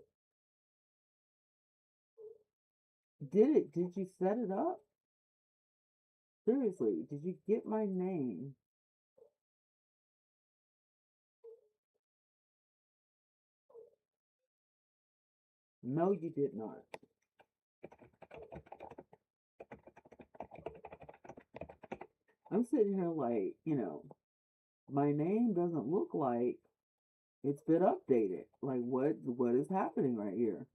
did you set it up? Seriously, did you get my name? No, you did not. I'm sitting here like, my name doesn't look like it's been updated. Like what is happening right here?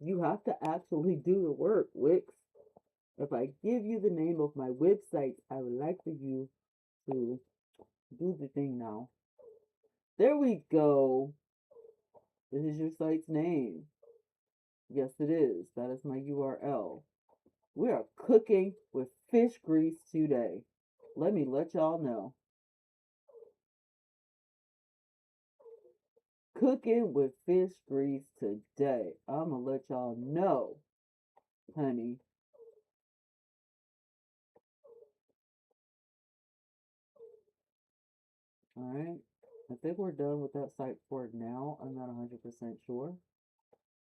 You have to actually do the work, Wix. If I give you the name of my website, I would like for you to do the thing now. There we go. This is your site's name. Yes, it is. That is my URL. We are cooking with fish grease today. Let me let y'all know. Cooking with fish grease today. I'm gonna let y'all know, honey. All right. I think we're done with that site for now. I'm not 100% sure.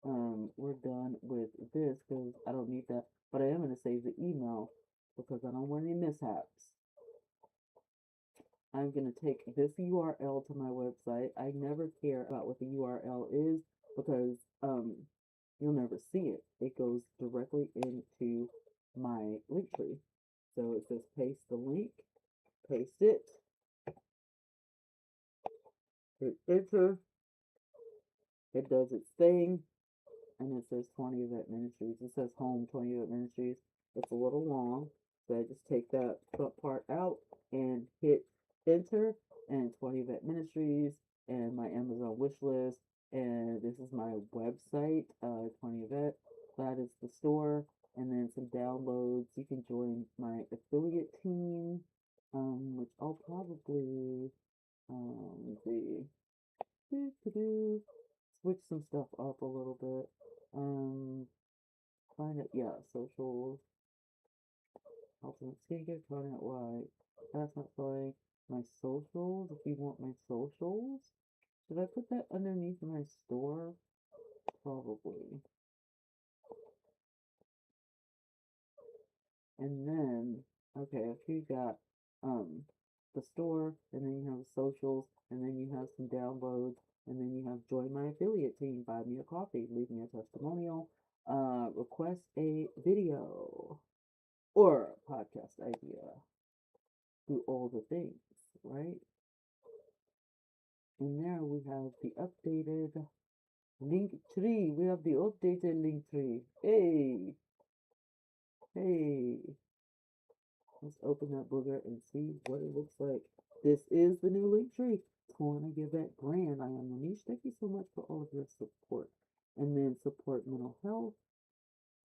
We're done with this because I don't need that. But I am going to save the email because I don't want any mishaps. I'm going to take this URL to my website. I never care about what the URL is because you'll never see it. It goes directly into my link tree. So it says paste the link, paste it, hit enter, it does its thing, and it says 20 Event Ministries. It says home 20 Event Ministries. It's a little long, so I just take that front part out and hit enter, and 20 Event Ministries, and my Amazon wish list, and this is my website, 20 Event. That is the store, and then some downloads. You can join my affiliate team, which I'll probably, let's see, switch some stuff up a little bit. Find it, yeah, socials, ultimate skincare, Coconut White. That's not showing my socials. If you want my socials, should I put that underneath my store? Probably. And then, okay, if you got the store, and then you have socials, and then you have some downloads, and then you have join my affiliate team, buy me a coffee, leave me a testimonial, request a video or a podcast idea, do all the things, right? And there we have the updated link tree. We have the updated link tree. Hey, hey. Let's open that booger and see what it looks like. This is the new link tree. Torn give that brand. I am Manish. Thank you so much for all of your support. And then support mental health.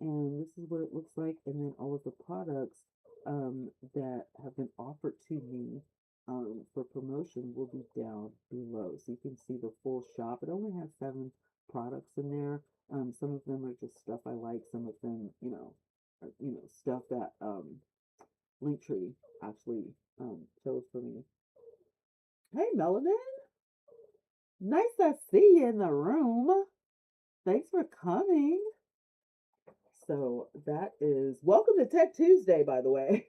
And this is what it looks like. And then all of the products that have been offered to me for promotion will be down below. So you can see the full shop. It only has 7 products in there. Some of them are just stuff I like. Some of them, are, stuff that Linktree actually chose for me. Hey, Melanin. Nice to see you in the room. Thanks for coming. So that is welcome to Tech Tuesday, by the way.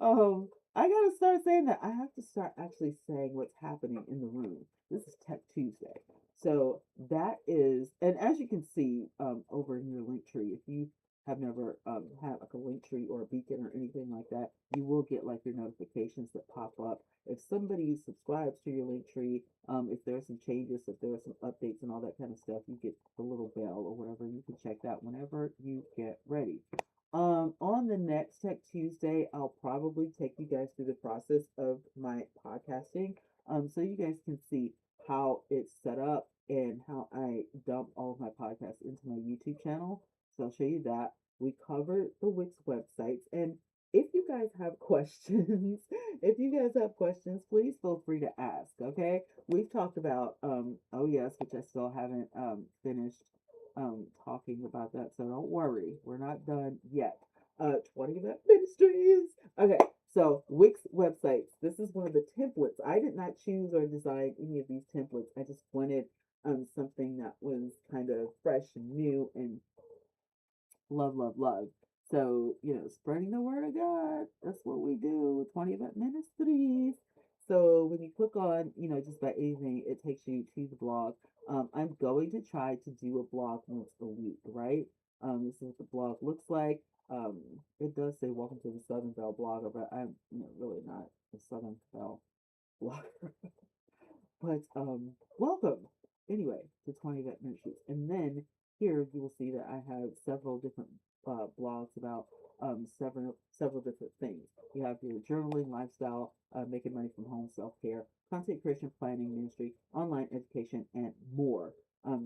I gotta start saying that. I have to start actually saying what's happening in the room. This is Tech Tuesday. So that is, and as you can see over in your link tree, if you have never had like a link tree or a beacon or anything like that, you will get like your notifications that pop up. If somebody subscribes to your link tree, if there's some changes, if there are some updates and all that kind of stuff, you get the little bell or whatever. You can check that whenever you get ready. On the next Tech Tuesday, I'll probably take you guys through the process of my podcasting, so you guys can see how it's set up and how I dump all of my podcasts into my YouTube channel. So I'll show you that. We covered the Wix websites, and if you guys have questions, please feel free to ask. Okay, we've talked about oh yes, which I still haven't finished talking about that, so don't worry, we're not done yet. 20 Vet Ministries. Okay, so Wix websites. This is one of the templates. I did not choose or design any of these templates. I just wanted something that was kind of fresh and new and love, love, love. So, spreading the word of God, that's what we do, 20 Vet Ministries. So when you click on, just about anything, it takes you to the blog. I'm going to try to do a blog once a week, right? This is what the blog looks like. Um, it does say welcome to the Southern Belle blogger, but I'm really not a Southern Belle blogger. But welcome anyway to 20 Vet Ministries. And then here you will see that I have several different blogs about several different things. You have your journaling, lifestyle, making money from home, self-care, content creation, planning, ministry, online education, and more.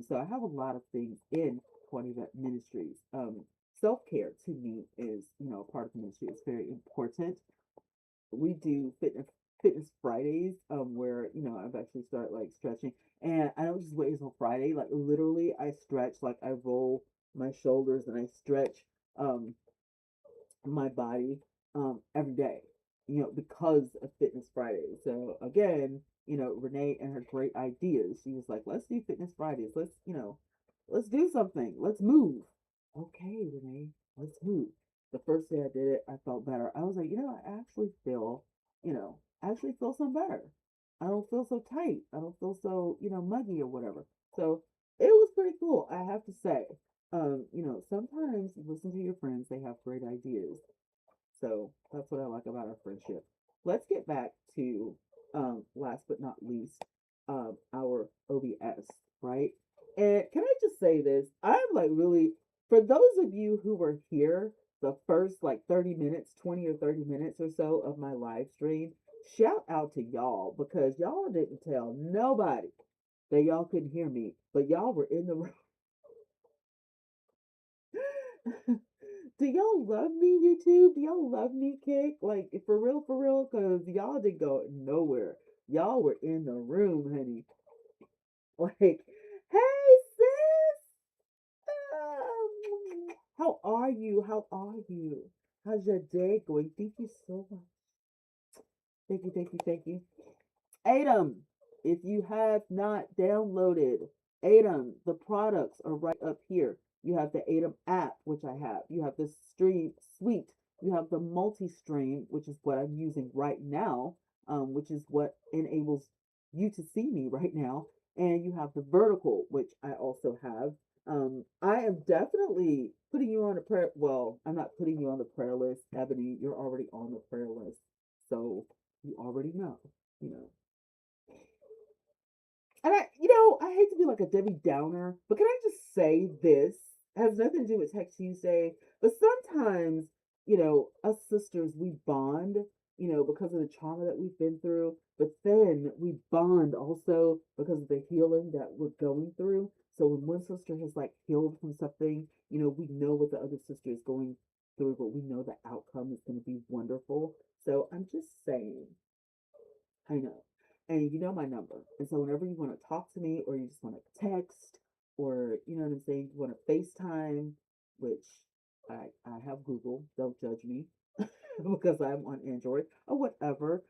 So I have a lot of things in 20 Vet Ministries. Self-care to me is, a part of the ministry. It's very important. We do fitness Fridays, where I've actually started like stretching, and I don't just wait until Friday. Like literally, I stretch. Like I roll my shoulders and I stretch um my body every day. Because of Fitness Friday. So again, Renee and her great ideas. She was like, "Let's do Fitness Fridays. Let's do something. Let's move." Okay, Renee, let's move. The first day I did it, I felt better. I was like, I actually feel some better. I don't feel so tight. I don't feel so, muggy or whatever. So it was pretty cool, I have to say. Sometimes you listen to your friends, they have great ideas. So that's what I like about our friendship. Let's get back to last but not least, our OBS, right? And can I just say this? I'm like really, for those of you who were here the first like 30 minutes, 20 or 30 minutes or so of my live stream, shout out to y'all because y'all didn't tell nobody that y'all couldn't hear me, but y'all were in the room. Do y'all love me, YouTube? Do y'all love me, Kick? Like, for real? Because y'all didn't go nowhere. Y'all were in the room, honey. Like, hey, sis! How are you? How are you? How's your day going? Thank you so much. Thank you, thank you, thank you. Adam, if you have not downloaded Adam, the products are right up here. You have the Adam app, which I have. You have the Stream Suite. You have the multi-stream, which is what I'm using right now, which is what enables you to see me right now. And you have the vertical, which I also have. I am definitely putting you on a prayer. Well, I'm not putting you on the prayer list, Ebony. You're already on the prayer list, so you already know. You know And I hate to be like a Debbie Downer, but can I just say this? It has nothing to do with Tech Tuesday, but sometimes, us sisters, we bond, because of the trauma that we've been through, but then we bond also because of the healing that we're going through. So when one sister has like healed from something, we know what the other sister is going through, but we know the outcome is going to be wonderful. So I'm just saying, I know. And you know my number. And so whenever you want to talk to me or you just want to text or you know what I'm saying, you want to FaceTime, which I have Google, don't judge me because I'm on Android or whatever,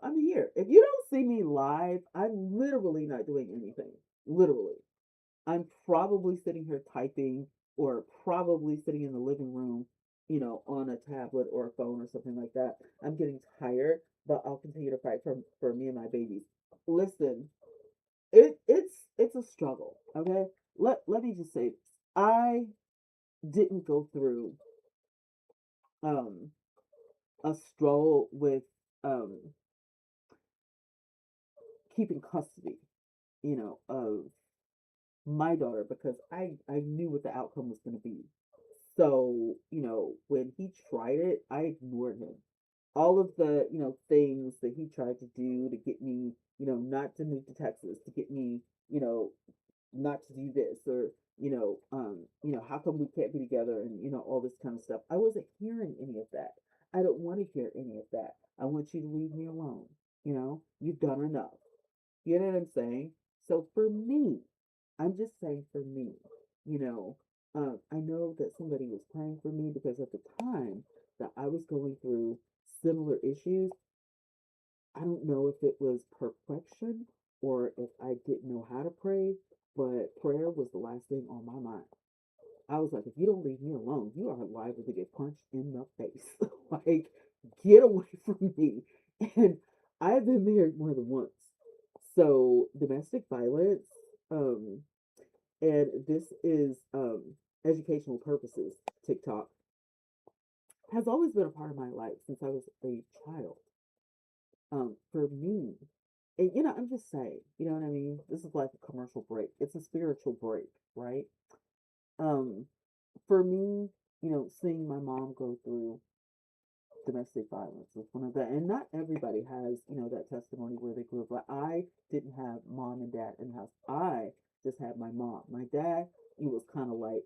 I'm here. If you don't see me live, I'm literally not doing anything. Literally. I'm probably sitting here typing or probably sitting in the living room, on a tablet or a phone or something like that. I'm getting tired, but I'll continue to fight for me and my babies. Listen, it's a struggle, okay? Let me just say this. I didn't go through um a struggle with um keeping custody, of my daughter because I knew what the outcome was going to be. So, when he tried it, I ignored him. All of the, things that he tried to do to get me, not to move to Texas, to get me, you know, not to do this or, how come we can't be together and, all this kind of stuff. I wasn't hearing any of that. I don't want to hear any of that. I want you to leave me alone. You've done enough. You know what I'm saying? So for me, I'm just saying for me, I know that somebody was praying for me because at the time that I was going through similar issues, I don't know if it was perfection or if I didn't know how to pray, but prayer was the last thing on my mind. I was like, if you don't leave me alone, you are liable to get punched in the face. Like, get away from me. And I've been married more than once. So domestic violence, um, and this is educational purposes, TikTok, has always been a part of my life since I was a child. For me, and I'm just saying, you know what I mean? This is like a commercial break. It's a spiritual break, right? Um, for me, seeing my mom go through domestic violence is one of that, and not everybody has, that testimony where they grew up. Like I didn't have mom and dad in the house. I just had my mom. My dad, he was kind of like,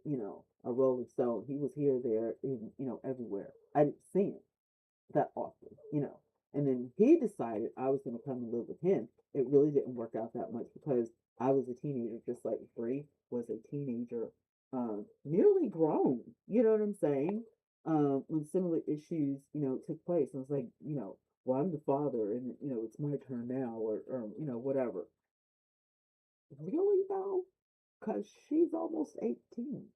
a rolling stone. He was here, there, and everywhere. I didn't see him that often. And then he decided I was going to come and live with him. It really didn't work out that much because I was a teenager, just like Bree was a teenager, nearly grown. You know what I'm saying? When similar issues, took place, I was like, well, I'm the father, and it's my turn now, or whatever. Really though, because she's almost 18.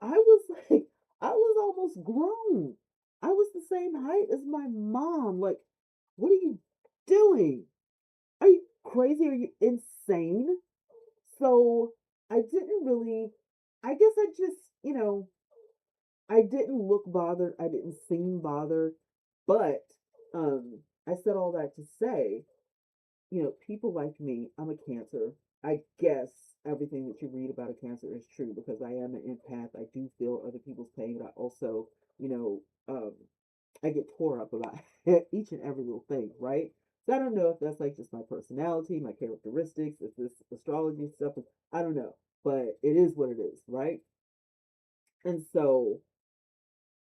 I was like, I was almost grown. I was the same height as my mom. Like, what are you doing? Are you crazy? Are you insane? So I didn't really, I guess I just, I didn't look bothered. I didn't seem bothered. But I said all that to say, people like me, I'm a Cancer. I guess everything that you read about a Cancer is true because I am an empath. I do feel other people's pain, but I also, I get tore up about each and every little thing, right? So I don't know if that's like just my personality, my characteristics, if this astrology stuff, I don't know, but it is what it is, right? And so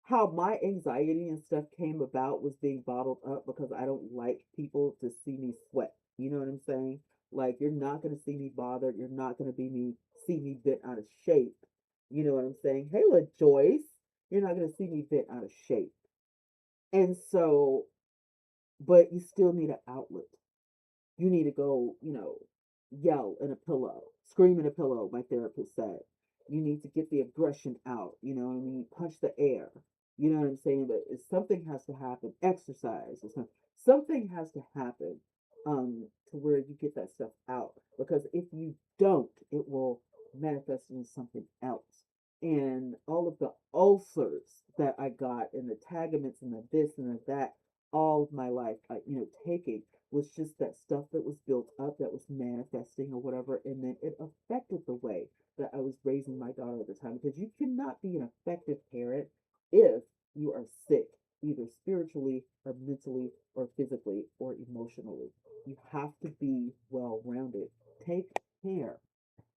how my anxiety and stuff came about was being bottled up because I don't like people to see me sweat. You know what I'm saying? Like you're not gonna see me bothered. You're not gonna be me see me bent out of shape. You know what I'm saying? Hey, La Joyce, you're not gonna see me bent out of shape. And so, but you still need an outlet. You need to go, yell in a pillow, scream in a pillow, my therapist said. You need to get the aggression out, you know what I mean? Punch the air. You know what I'm saying? But something has to happen. Exercise or something. Something has to happen to where you get that stuff out. Because if you don't, it will manifest into something else. And all of the ulcers that I got and the tagaments and the this and the that all of my life, taking was just that stuff that was built up, that was manifesting or whatever, and then it affected the way that I was raising my daughter at the time. Because you cannot be an effective parent if you are sick, either spiritually or mentally or physically or emotionally. You have to be well rounded. Take care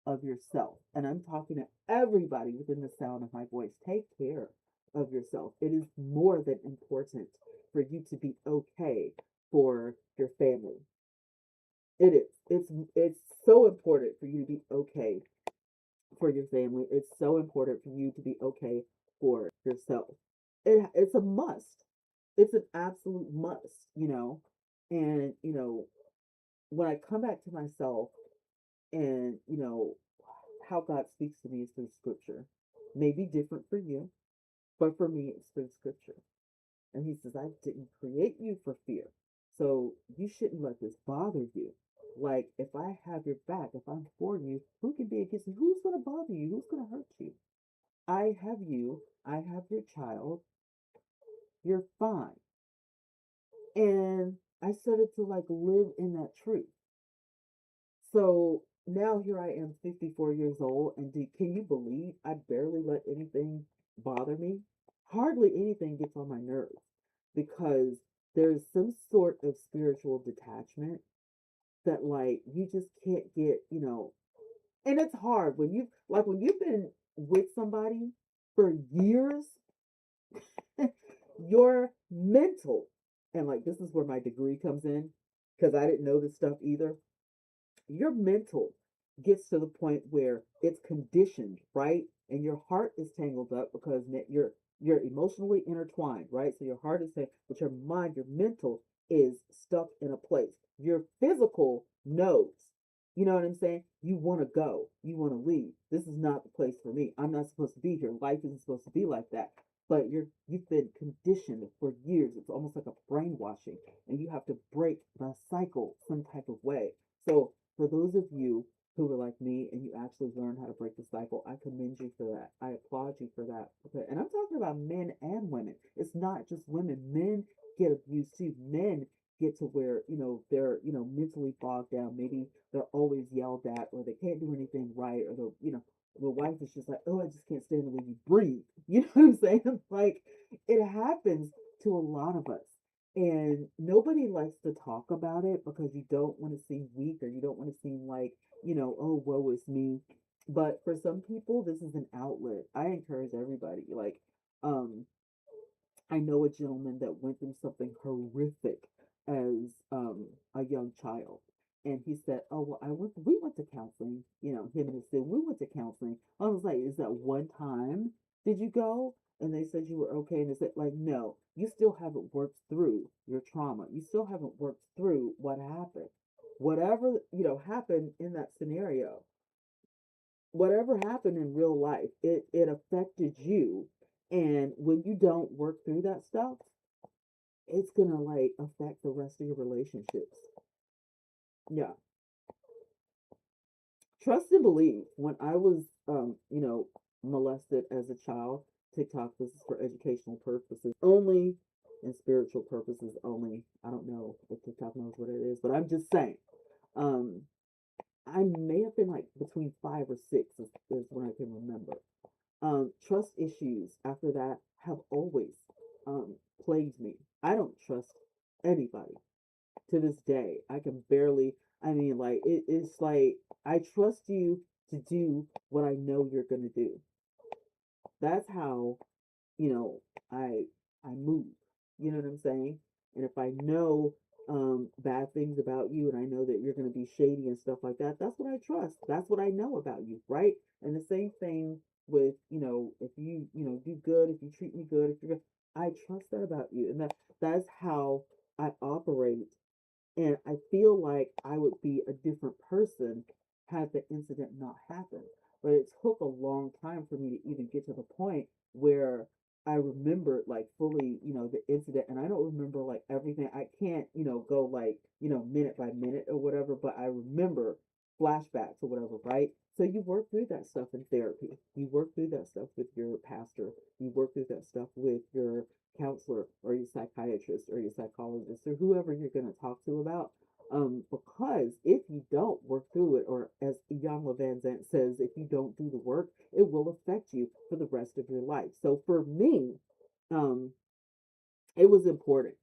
of yourself. And I'm talking to everybody within the sound of my voice. Take care of yourself. It is more than important for you to be okay for your family. It is. It's so important for you to be okay for your family. It's so important for you to be okay for yourself. It's a must. It's an absolute must. And when I come back to myself and how God speaks to me is through scripture. Maybe different for you, but for me, it's through scripture. And he says, I didn't create you for fear. So you shouldn't let this bother you. Like, if I have your back, if I'm for you, who can be against you? Who's going to bother you? Who's going to hurt you? I have you. I have your child. You're fine. And I started to like live in that truth. So now here I am, 54 years old, and can you believe I barely let anything bother me? Hardly anything gets on my nerves because there's some sort of spiritual detachment that like you just can't get. And it's hard when you've been with somebody for years, your mental, and like this is where my degree comes in because I didn't know this stuff either. Your mental gets to the point where it's conditioned, right? And your heart is tangled up because you're emotionally intertwined, right? So your heart is tangled, but your mind, your mental is stuck in a place. Your physical knows. You know what I'm saying? You want to go. You want to leave. This is not the place for me. I'm not supposed to be here. Life isn't supposed to be like that. But you've been conditioned for years. It's almost like a brainwashing, and you have to break the cycle some type of way. So for those of you who are like me and you actually learn how to break the cycle, I commend you for that. I applaud you for that. Okay. And I'm talking about men and women. It's not just women. Men get abused too. Men get to where, they're, mentally bogged down. Maybe they're always yelled at or they can't do anything right or the wife is just like, oh, I just can't stand the way you breathe. You know what I'm saying? Like it happens to a lot of us. And nobody likes to talk about it because you don't want to seem weak or you don't want to seem like, oh, woe is me. But for some people, this is an outlet. I encourage everybody. Like, um, I know a gentleman that went through something horrific as a young child. And he said, oh, well, we went to counseling, him and his sister, we went to counseling. I was like, is that one time did you go? And they said you were okay. And they said, like, no, you still haven't worked through your trauma. You still haven't worked through what happened. Whatever, happened in that scenario, whatever happened in real life, it affected you. And when you don't work through that stuff, it's gonna like affect the rest of your relationships. Yeah. Trust and believe. When I was molested as a child, TikTok, this is for educational purposes only and spiritual purposes only. I don't know if TikTok knows what it is, but I'm just saying. Um, I may have been like between 5 or 6 is when I can remember. Trust issues after that have always plagued me. I don't trust anybody to this day. I can barely, I mean, like, it's like, I trust you to do what I know you're going to do. That's how, you know, I, I move. You know what I'm saying? And if I know bad things about you and I know that you're going to be shady and stuff like that, that's what I trust. That's what I know about you, right? And the same thing with, if you, do good, if you treat me good, if you're good, I trust that about you. And that's how I operate, and I feel like I would be a different person had the incident not happened. But it took a long time for me to even get to the point where I remembered like fully, the incident. And I don't remember like everything. I can't, go like, minute by minute or whatever, but I remember flashbacks or whatever, right? So you work through that stuff in therapy. You work through that stuff with your pastor, you work through that stuff with your counselor or your psychiatrist or your psychologist or whoever you're going to talk to about. Because if you don't work through it, or as Jan Van Zant says, if you don't do the work, it will affect you for the rest of your life. So for me, um, it was important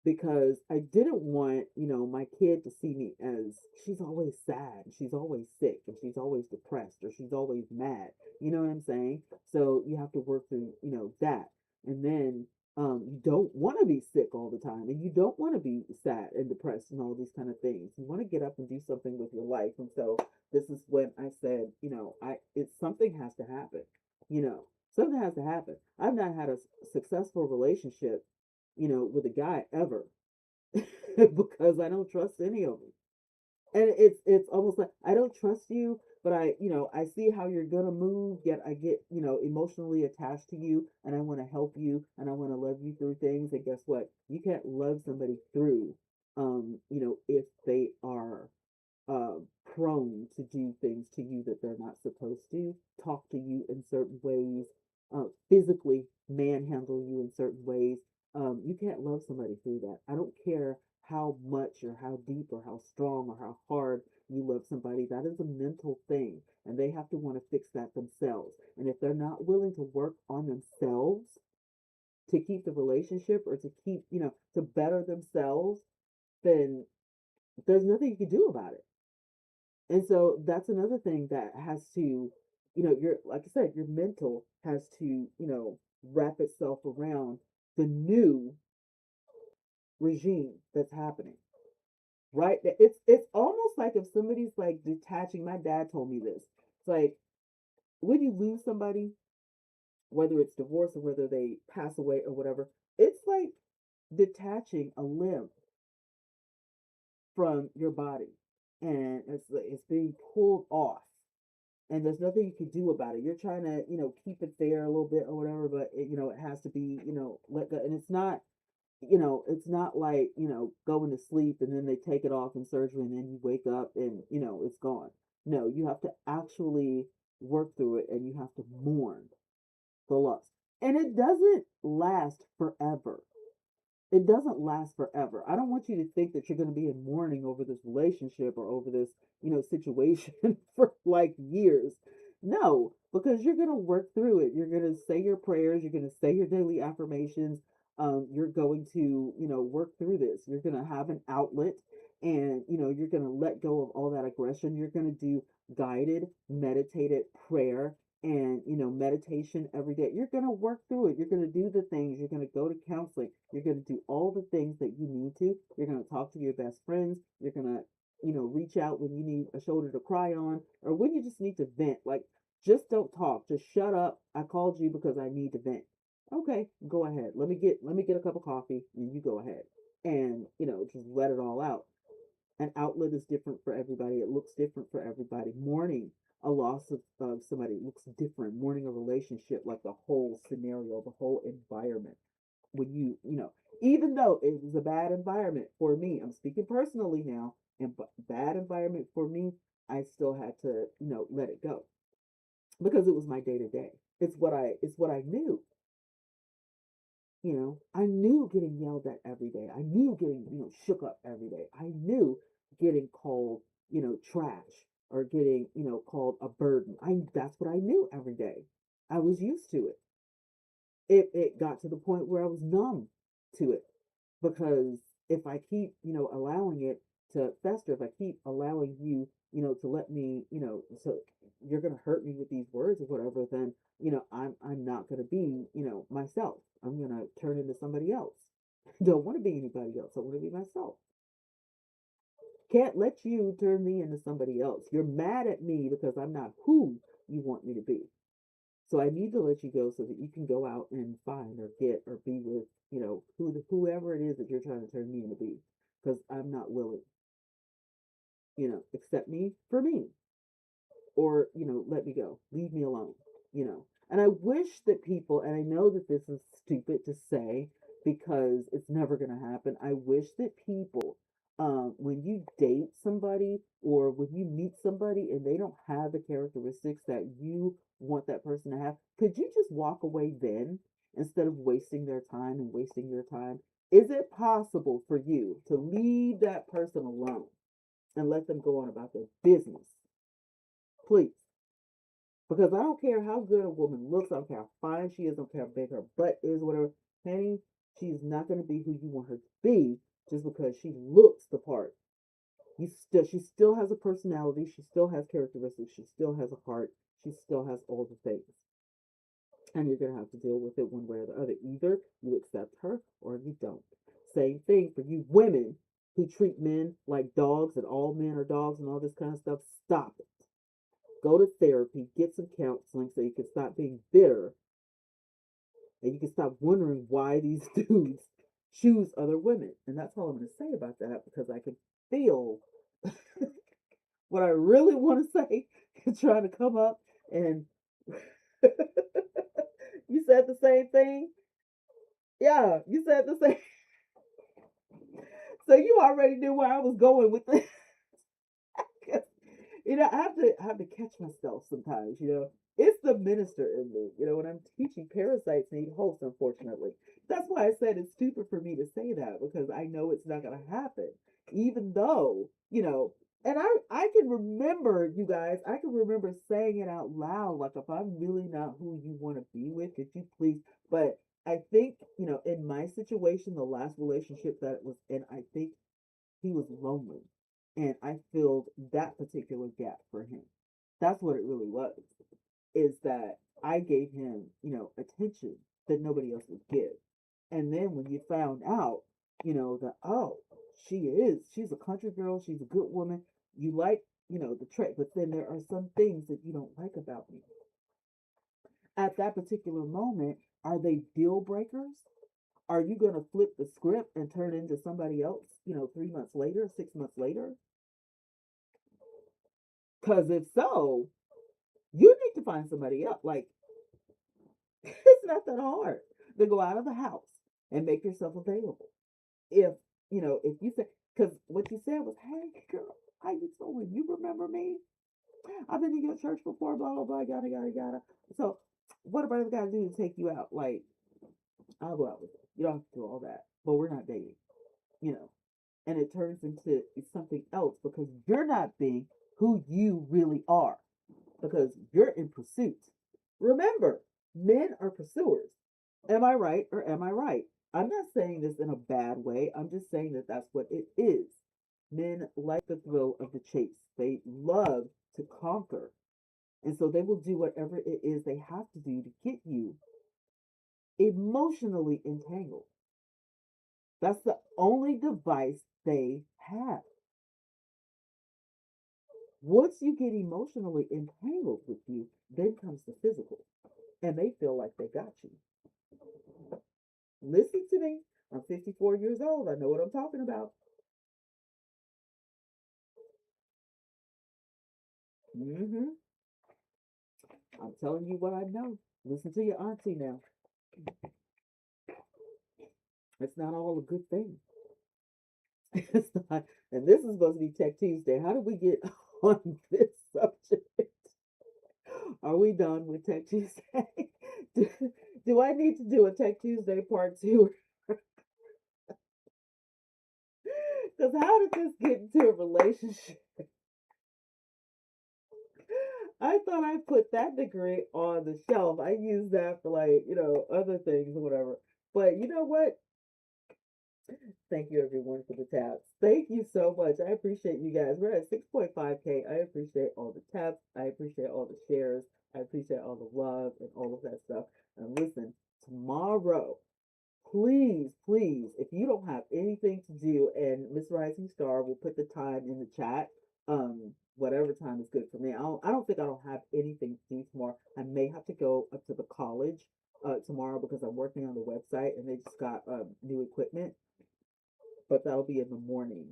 because I didn't want, my kid to see me as she's always sad, she's always sick, and she's always depressed, or she's always mad. You know what I'm saying? So you have to work through, that. And then you don't want to be sick all the time, and you don't want to be sad and depressed and all these kind of things. You want to get up and do something with your life. And so this is when I said, it's something has to happen. You know, something has to happen. I've not had a successful relationship, with a guy ever because I don't trust any of them. And it's almost like I don't trust you, but I see how you're gonna move, yet I get, emotionally attached to you, and I want to help you, and I want to love you through things. And guess what? You can't love somebody through, if they are uh, prone to do things to you that they're not supposed to, talk to you in certain ways, physically manhandle you in certain ways. You can't love somebody through that. I don't care how much or how deep or how strong or how hard you love somebody. That is a mental thing, and they have to want to fix that themselves. And if they're not willing to work on themselves to keep the relationship or to keep, to better themselves, then there's nothing you can do about it. And so that's another thing that has to, your, like I said, your mental has to, wrap itself around the new regime that's happening. Right? It's almost like if somebody's like detaching. My dad told me this. It's like when you lose somebody, whether it's divorce or whether they pass away or whatever, it's like detaching a limb from your body, and it's being pulled off, and there's nothing you can do about it. You're trying to, keep it there a little bit or whatever, but it has to be, let go. And it's not like, going to sleep and then they take it off in surgery and then you wake up and, it's gone. No, you have to actually work through it, and you have to mourn the loss. And it doesn't last forever. It doesn't last forever. I don't want you to think that you're going to be in mourning over this relationship or over this, situation for like years. No, because you're going to work through it. You're going to say your prayers. You're going to say your daily affirmations. You're going to, work through this. You're going to have an outlet, and, you're going to let go of all that aggression. You're going to do guided, meditated prayer and, meditation every day. You're going to work through it. You're going to do the things. You're going to go to counseling. You're going to do all the things that you need to. You're going to talk to your best friends. You're going to, reach out when you need a shoulder to cry on, or when you just need to vent. Like, just don't talk. Just shut up. I called you because I need to vent. Okay, go ahead. Let me get a cup of coffee, and you go ahead. And, just let it all out. An outlet is different for everybody. It looks different for everybody. Mourning a loss of somebody looks different. Mourning a relationship, like the whole scenario, the whole environment. When even though it was a bad environment for me, I'm speaking personally now, and bad environment for me, I still had to, let it go because it was my day to day. It's what I knew. I knew getting yelled at every day. I knew getting, shook up every day. I knew getting called, trash, or getting, called a burden. That's what I knew every day. I was used to it. It got to the point where I was numb to it, because if I keep, allowing it to fester, if I keep allowing you, to let me, so you're gonna hurt me with these words or whatever, then, I'm not gonna be, myself. I'm gonna turn into somebody else. Don't want to be anybody else. I want to be myself. Can't let you turn me into somebody else. You're mad at me because I'm not who you want me to be. So I need to let you go so that you can go out and find or get or be with, whoever it is that you're trying to turn me into be. Because I'm not willing. Accept me for me, or, let me go, leave me alone. And I wish that people, and I know that this is stupid to say because it's never going to happen. I wish that people when you date somebody or when you meet somebody and they don't have the characteristics that you want that person to have, could you just walk away then instead of wasting their time and wasting your time? Is it possible for you to leave that person alone and let them go on about their business? Please. Because I don't care how good a woman looks, I don't care how fine she is, I don't care how big her butt is, whatever. Honey, she's not going to be who you want her to be just because she looks the part. She still has a personality, she still has characteristics, she still has a heart, she still has all the things. And you're gonna have to deal with it one way or the other. Either you accept her or you don't. Same thing for you women who treat men like dogs and all men are dogs and all this kind of stuff. Stop it. Go to therapy, get some counseling so you can stop being bitter and you can stop wondering why these dudes choose other women. And that's all I'm gonna say about that because I can feel what I really want to say is trying to come up and you said the same thing. Yeah, you said the same. So you already knew where I was going with this. I have to catch myself sometimes. It's the minister in me. When I'm teaching, parasites need hosts. Unfortunately, that's why I said it's stupid for me to say that because I know it's not going to happen. Even though and I can remember you guys. I can remember saying it out loud. Like if I'm really not who you want to be with, could you please? But I think in my situation, the last relationship that it was in, I think he was lonely. And I filled that particular gap for him. That's what it really was. Is that I gave him, attention that nobody else would give. And then when you found out, that, oh, she's a country girl, she's a good woman, you like, the trait, but then there are some things that you don't like about me. At that particular moment, are they deal breakers? Are you going to flip the script and turn into somebody else, 3 months later, 6 months later? Because if so, you need to find somebody else. Like, it's not that hard to go out of the house and make yourself available. If, if you say, because what you said was, hey, girl, how you doing? You remember me? I've been to your church before, blah, blah, blah, yada, yada, yada. So, what have I got to do to take you out? Like, I'll go out with you. You don't have to do all that. But we're not dating, you know. And it turns into something else because you're not being who you really are because you're in pursuit. Remember, men are pursuers. Am I right or am I right? I'm not saying this in a bad way. I'm just saying that that's what it is. Men like the thrill of the chase. They love to conquer. And so they will do whatever it is they have to do to get you emotionally entangled. That's the only device they have. Once you get emotionally entangled with you, then comes the physical. And they feel like they got you. Listen to me. I'm 54 years old. I know what I'm talking about. Hmm. I'm telling you what I know. Listen to your auntie now. It's not all a good thing. It's not. And this is supposed to be Tech Tuesday. How did we get on this subject? Are we done with Tech Tuesday? do, do I need to do a Tech Tuesday part two? Because how did this get into a relationship? I thought I put that degree on the shelf. I use that for like, other things or whatever. But you know what? Thank you everyone for the taps. Thank you so much. I appreciate you guys. We're at 6.5K. I appreciate all the taps. I appreciate all the shares. I appreciate all the love and all of that stuff. And listen, tomorrow, please, please, if you don't have anything to do, and Miss Rising Star will put the time in the chat. Whatever time is good for me. I don't think I don't have anything to do tomorrow. I may have to go up to the college tomorrow because I'm working on the website and they just got new equipment, but that'll be in the morning.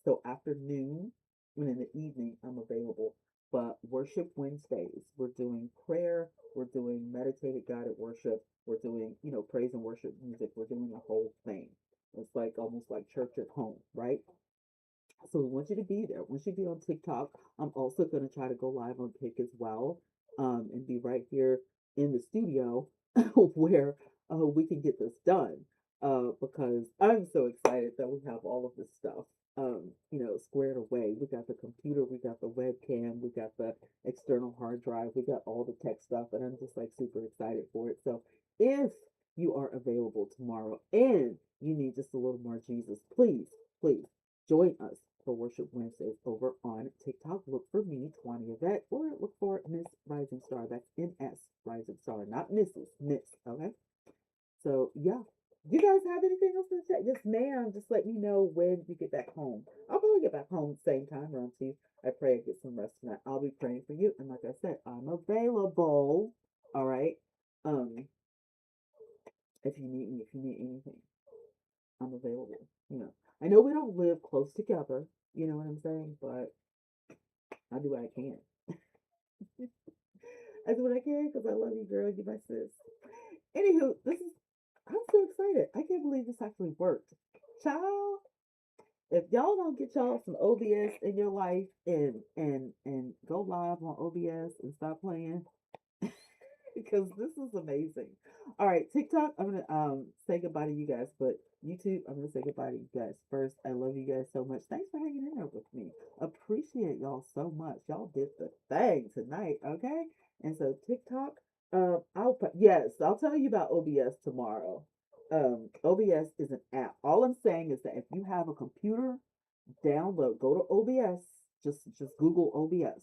So afternoon and in the evening, I'm available. But worship Wednesdays, we're doing prayer, we're doing meditated guided worship, we're doing, praise and worship music, we're doing the whole thing. It's like almost like church at home, right? So we want you to be there. We should be on TikTok. I'm also going to try to go live on Pick as well, and be right here in the studio where we can get this done. Because I'm so excited that we have all of this stuff, squared away. We got the computer, we got the webcam, we got the external hard drive, we got all the tech stuff, and I'm just like super excited for it. So if you are available tomorrow and you need just a little more Jesus, please join us for Worship Wednesdays over on TikTok. Look for me, Twani Yvette, or look for Miss Rising Star. That's NS Rising Star, not Mrs. Miss. Okay. So yeah. Do you guys have anything else to say? Yes, ma'am. Just let me know when you get back home. I'll probably get back home at the same time around 2. I pray I get some rest tonight. I'll be praying for you. And like I said, I'm available. All right. Um, if you need me, if you need anything, I'm available. I know we don't live close together, you know what I'm saying? But I do what I can. I do what I can because I love you, girl. You're my sis. Anywho, I'm so excited. I can't believe this actually worked. Child, if y'all don't get y'all some OBS in your life and go live on OBS and stop playing, because this is amazing. All right, TikTok, I'm gonna say goodbye to you guys, but YouTube, I'm gonna say goodbye to you guys first. I love you guys so much. Thanks for hanging in there with me. Appreciate y'all so much. Y'all did the thing tonight, okay? And so TikTok, I'll tell you about OBS tomorrow. OBS is an app. All I'm saying is that if you have a computer, download, go to OBS, just Google OBS,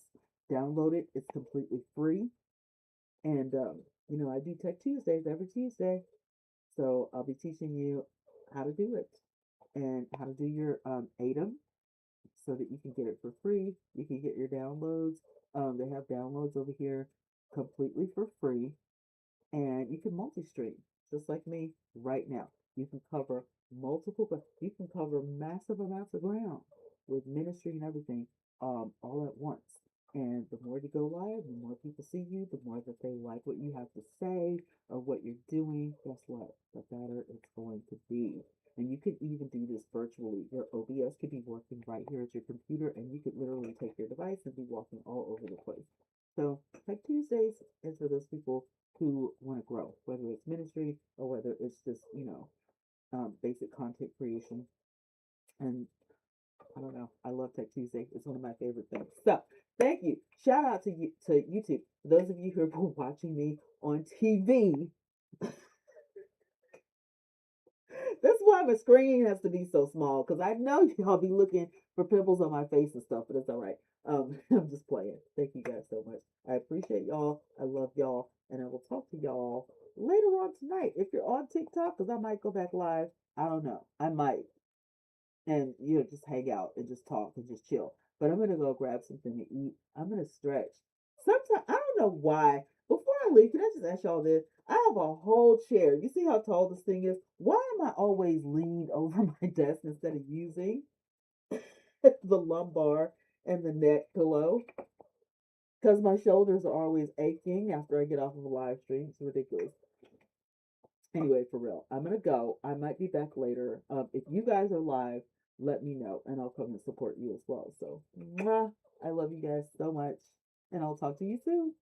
download it. It's completely free. And I do Tech Tuesdays every Tuesday. So I'll be teaching you how to do it and how to do your ATEM so that you can get it for free. You can get your downloads. They have downloads over here completely for free. And you can multi-stream just like me right now. You can cover you can cover massive amounts of ground with ministry and everything, all at once. And the more you go live, the more people see you, the more that they like what you have to say or what you're doing. Guess what? The better it's going to be. And you can even do this virtually. Your OBS could be working right here at your computer, and you could literally take your device and be walking all over the place. So, Tech Tuesdays is for those people who want to grow, whether it's ministry or whether it's just, basic content creation. And I don't know. I love Tech Tuesday. It's one of my favorite things. So thank you. Shout out to you to YouTube. For those of you who are watching me on TV, that's why my screen has to be so small, because I know y'all be looking for pimples on my face and stuff, but it's all right. I'm just playing. Thank you guys so much. I appreciate y'all. I love y'all, and I will talk to y'all later on tonight. If you're on TikTok, because I might go back live. I don't know. I might, and just hang out and just talk and just chill. But I'm gonna go grab something to eat. I'm gonna stretch. Sometimes I don't know why. Before I leave, can I just ask y'all this? I have a whole chair. You see how tall this thing is? Why am I always leaned over my desk instead of using the lumbar and the neck pillow? Because my shoulders are always aching after I get off of a live stream. It's ridiculous. Anyway, for real, I'm gonna go. I might be back later. If you guys are live, let me know, and I'll come and support you as well. So, mwah, I love you guys so much, and I'll talk to you soon.